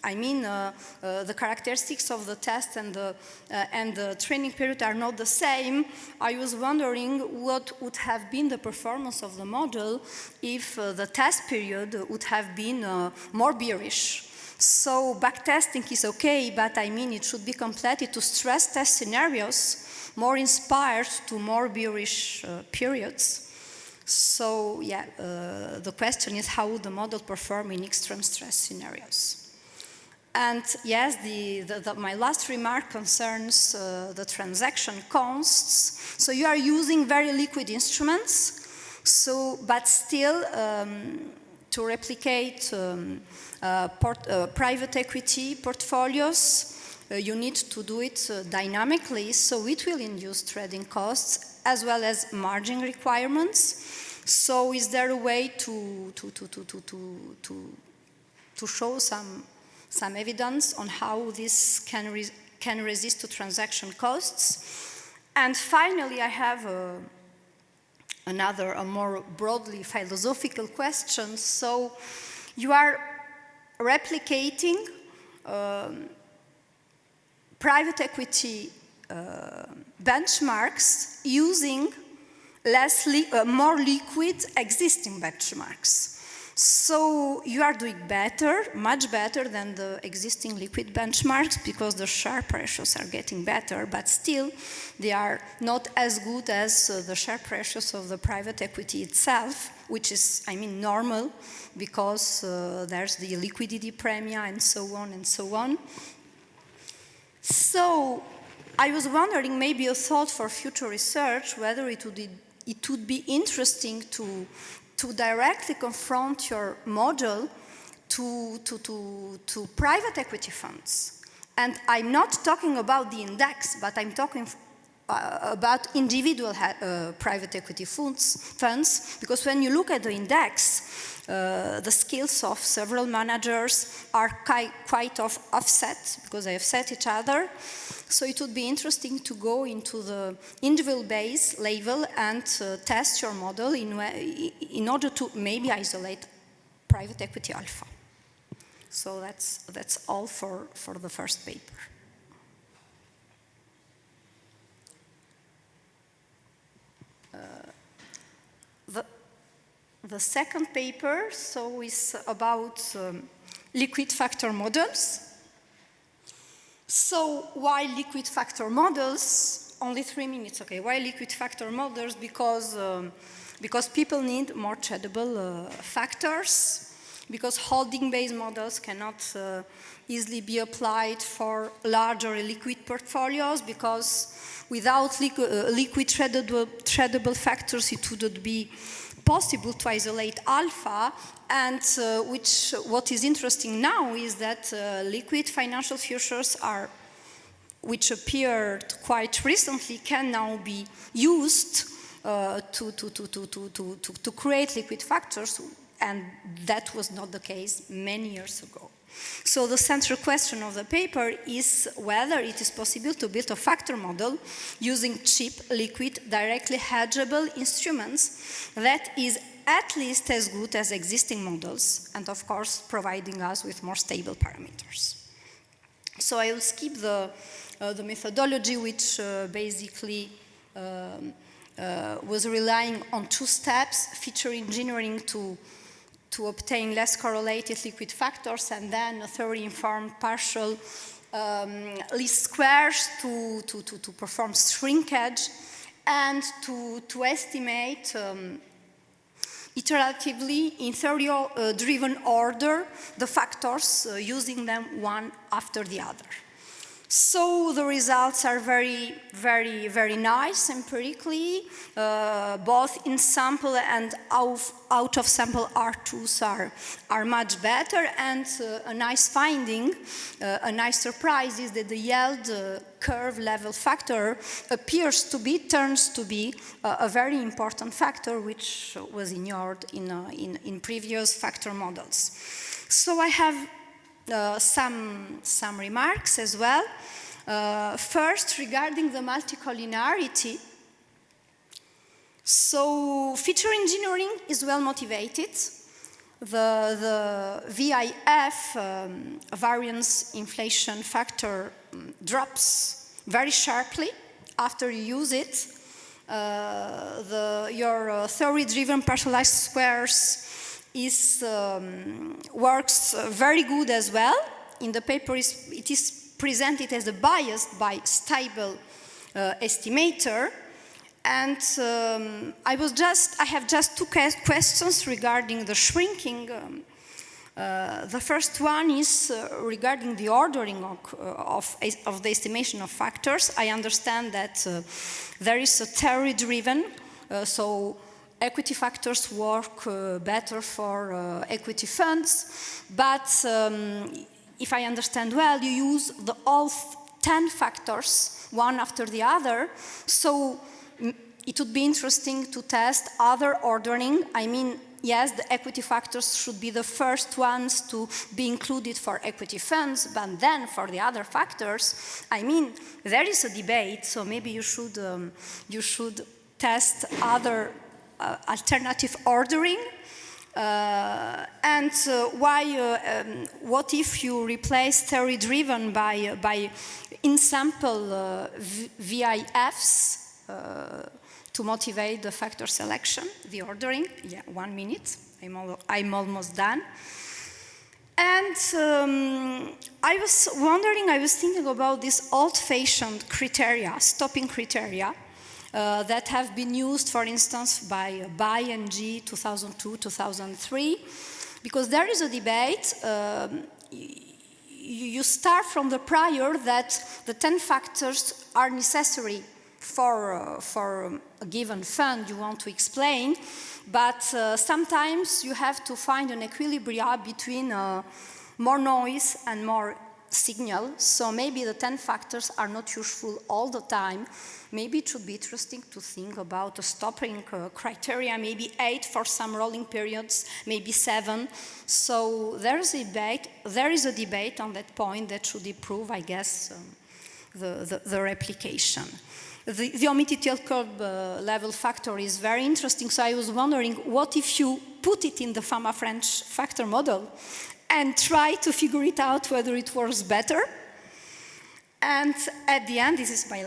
I mean, the characteristics of the test and the training period are not the same. I was wondering what would have been the performance of the model if the test period would have been more bearish. So backtesting is okay, but I mean it should be completed to stress test scenarios more inspired to more bearish periods. So yeah, the question is how would the model perform in extreme stress scenarios? And yes, my last remark concerns the transaction costs. So you are using very liquid instruments, but still to replicate private equity portfolios, you need to do it dynamically, so it will induce trading costs as well as margin requirements. So is there a way to show some evidence on how this can resist to transaction costs? And finally, I have a more broadly philosophical question. So you are replicating private equity benchmarks using more liquid existing benchmarks. So you are doing better, much better than the existing liquid benchmarks because the Sharpe ratios are getting better, but still they are not as good as the Sharpe ratios of the private equity itself, which is, I mean, normal because there's the liquidity premia and so on and so on. So I was wondering, maybe a thought for future research, whether it would be interesting to directly confront your model to private equity funds. And I'm not talking about the index, but I'm talking about individual private equity funds, because when you look at the index, the skills of several managers are quite offset, because they offset each other. So it would be interesting to go into the individual base level and test your model in order to maybe isolate private equity alpha. So that's all for the first paper. The second paper is about liquid factor models. So why liquid factor models? Only 3 minutes, okay. Why liquid factor models? Because people need more tradable factors, because holding-based models cannot easily be applied for larger liquid portfolios, because without liquid tradable factors, it wouldn't be possible to isolate alpha, and what is interesting now is that liquid financial futures which appeared quite recently, can now be used to create liquid factors, and that was not the case many years ago. So the central question of the paper is whether it is possible to build a factor model using cheap, liquid, directly hedgeable instruments that is at least as good as existing models, and of course providing us with more stable parameters. So I will skip the methodology, which basically was relying on 2 steps: feature engineering to obtain less correlated liquid factors, and then a thoroughly informed partial least squares to perform shrinkage, and to estimate iteratively in theory-driven order the factors, using them one after the other. So the results are very, very, very nice empirically. Both in sample and out of sample R2s are much better. And a nice finding, a nice surprise is that the yield curve level factor turns to be a very important factor, which was ignored in previous factor models. So I have some remarks as well. First, regarding the multicollinearity. So feature engineering is well motivated. The VIF, variance inflation factor, drops very sharply after you use it. Your theory-driven partialized squares works very good as well. In the paper, it is presented as a biased by stable estimator. And I have just 2 questions regarding the shrinking. The first one is regarding the ordering of the estimation of factors. I understand that there is a theory-driven, so equity factors work better for equity funds, but if I understand well, you use all 10 factors, one after the other, so it would be interesting to test other ordering. I mean, yes, the equity factors should be the first ones to be included for equity funds, but then for the other factors, I mean, there is a debate, so maybe you should test other alternative ordering. What if you replace theory-driven by in-sample VIFs to motivate the factor selection, the ordering. Yeah, 1 minute, I'm almost done. And I was wondering, I was thinking about these old-fashioned criteria, stopping criteria, that have been used, for instance, by ING 2002, 2003, because there is a debate. You start from the prior that the 10 factors are necessary for a given fund you want to explain, but sometimes you have to find an equilibrium between more noise and more signal. So maybe the 10 factors are not useful all the time. Maybe it should be interesting to think about a stopping criteria, maybe 8 for some rolling periods, maybe 7. So there is a debate on that point that should improve, I guess, the replication. The omitted yield curve level factor is very interesting. So I was wondering, what if you put it in the Fama-French factor model and try to figure it out whether it works better? And at the end, this is my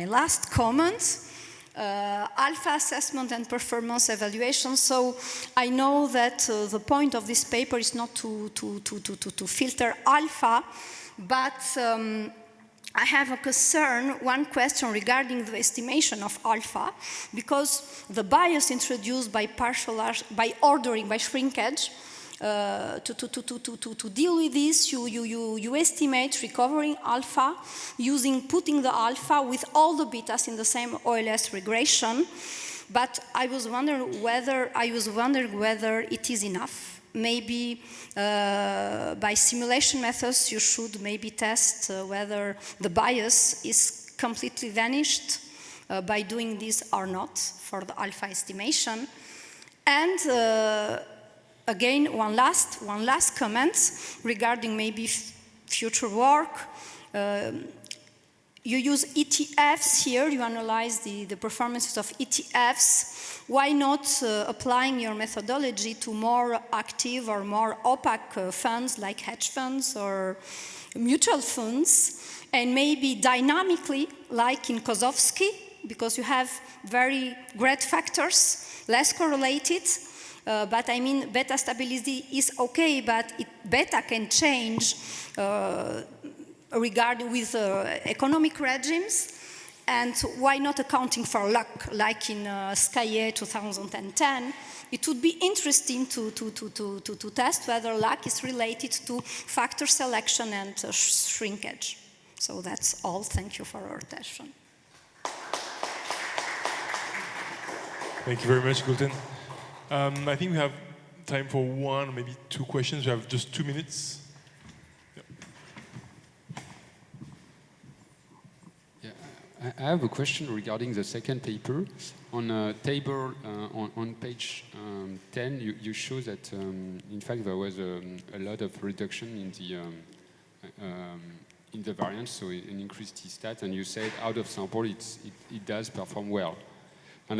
last comment, alpha assessment and performance evaluation. So I know that the point of this paper is not to filter alpha, but I have a concern, one question regarding the estimation of alpha, because the bias introduced by ordering, by shrinkage, to deal with this, you estimate recovering alpha putting the alpha with all the betas in the same OLS regression. But I was wondering whether it is enough. Maybe by simulation methods, you should maybe test whether the bias is completely vanished by doing this or not for the alpha estimation. And again, one last comment regarding maybe future work. You use ETFs here, you analyze the performances of ETFs. Why not applying your methodology to more active or more opaque funds like hedge funds or mutual funds, and maybe dynamically, like in Kozovsky, because you have very great factors, less correlated. But I mean, beta stability is okay, but beta can change regarding with economic regimes. And why not accounting for luck, like in Saillard 2010? It would be interesting to test whether luck is related to factor selection and shrinkage. So that's all. Thank you for your attention. Thank you very much, Gulten. I think we have time for one, maybe 2 questions. We have just 2 minutes. I have a question regarding the second paper. On a table on page 10, you show that in fact there was a lot of reduction in the variance, so an increased T-stat, and you said out of sample it does perform well. And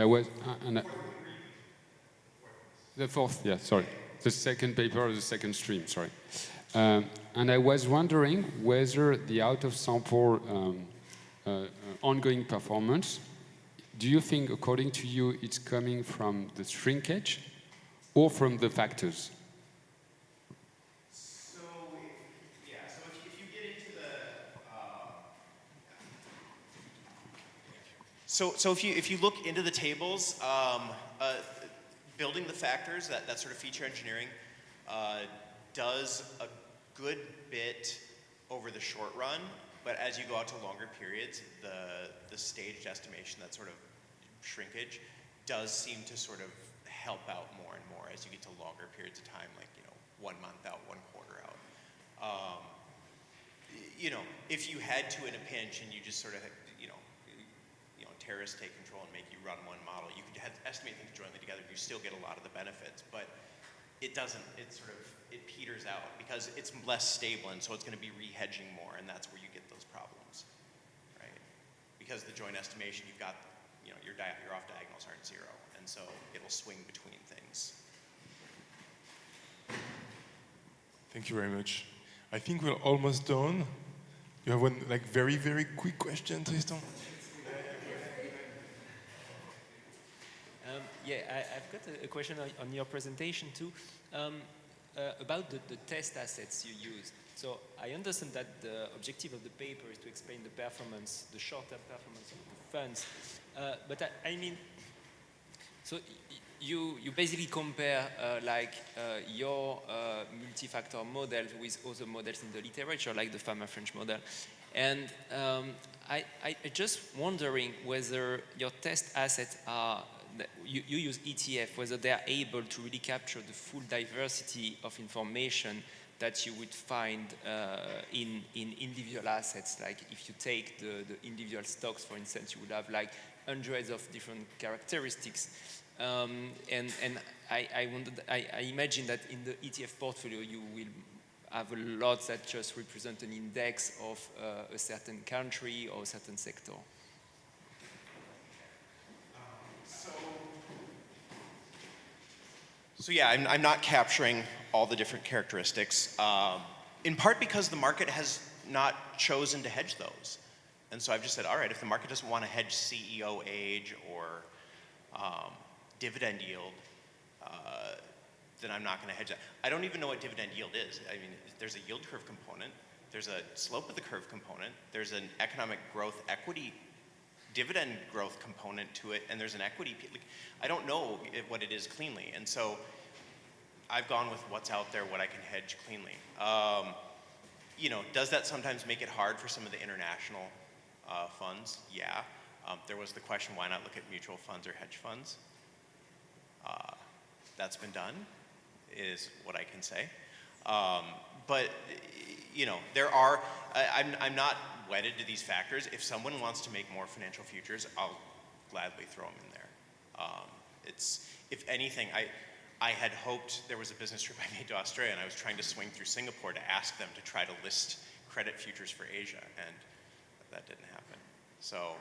the fourth, yeah, sorry. The second paper, the second stream, sorry. And I was wondering whether the out of sample ongoing performance, do you think, according to you, it's coming from the shrinkage or from the factors? So if you get into the if you look into the tables, building the factors, that sort of feature engineering, does a good bit over the short run. But as you go out to longer periods, the staged estimation, that sort of shrinkage, does seem to sort of help out more and more as you get to longer periods of time, like 1 month out, 1 quarter out. If you had to in a pinch and you just sort of terrorists take control and make you run one model, you could estimate things jointly together. You still get a lot of the benefits, but it doesn't. It peters out because it's less stable, and so it's going to be re-hedging more, and that's where you get those problems, right? Because the joint estimation, you've got, your off diagonals aren't 0, and so it'll swing between things. Thank you very much. I think we're almost done. You have one very, very quick question, Tristan? I've got a question on your presentation too, about the test assets you use. So I understand that the objective of the paper is to explain the performance, the short-term performance of the funds. But I mean, so you basically compare your multi-factor model with other models in the literature, like the Fama-French model. And I just wondering whether your test assets are, you use ETF, whether they are able to really capture the full diversity of information that you would find in individual assets. Like if you take the individual stocks, for instance, you would have like hundreds of different characteristics. And I imagine that in the ETF portfolio, you will have a lot that just represent an index of a certain country or a certain sector. So yeah, I'm not capturing all the different characteristics, in part because the market has not chosen to hedge those. And so I've just said, all right, if the market doesn't want to hedge CEO age or dividend yield, then I'm not going to hedge that. I don't even know what dividend yield is. I mean, there's a yield curve component, there's a slope of the curve component, there's an economic growth equity dividend growth component to it, and there's an equity. I don't know what it is cleanly, and so I've gone with what's out there, what I can hedge cleanly. You know, does that sometimes make it hard for some of the international funds? Yeah. There was the question, why not look at mutual funds or hedge funds? That's been done, is what I can say. But, you know, there are, I'm not wedded to these factors. If someone wants to make more financial futures, I'll gladly throw them in there. It's, if anything, I had hoped, there was a business trip I made to Australia, and I was trying to swing through Singapore to ask them to try to list credit futures for Asia, and that didn't happen. So,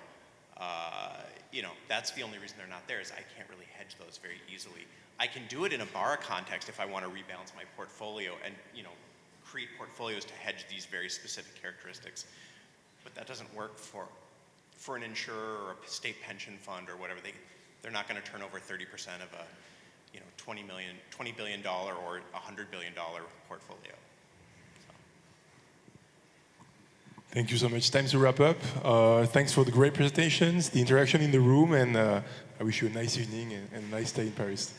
you know, that's the only reason they're not there, is I can't really hedge those very easily. I can do it in a bar context if I want to rebalance my portfolio and, you know, create portfolios to hedge these very specific characteristics. But that doesn't work for an insurer or a state pension fund or whatever. They're not going to turn over 30% of a, you know, $20 billion or $100 billion portfolio. So. Thank you so much. Time to wrap up. Thanks for the great presentations, the interaction in the room, and I wish you a nice evening and a nice day in Paris.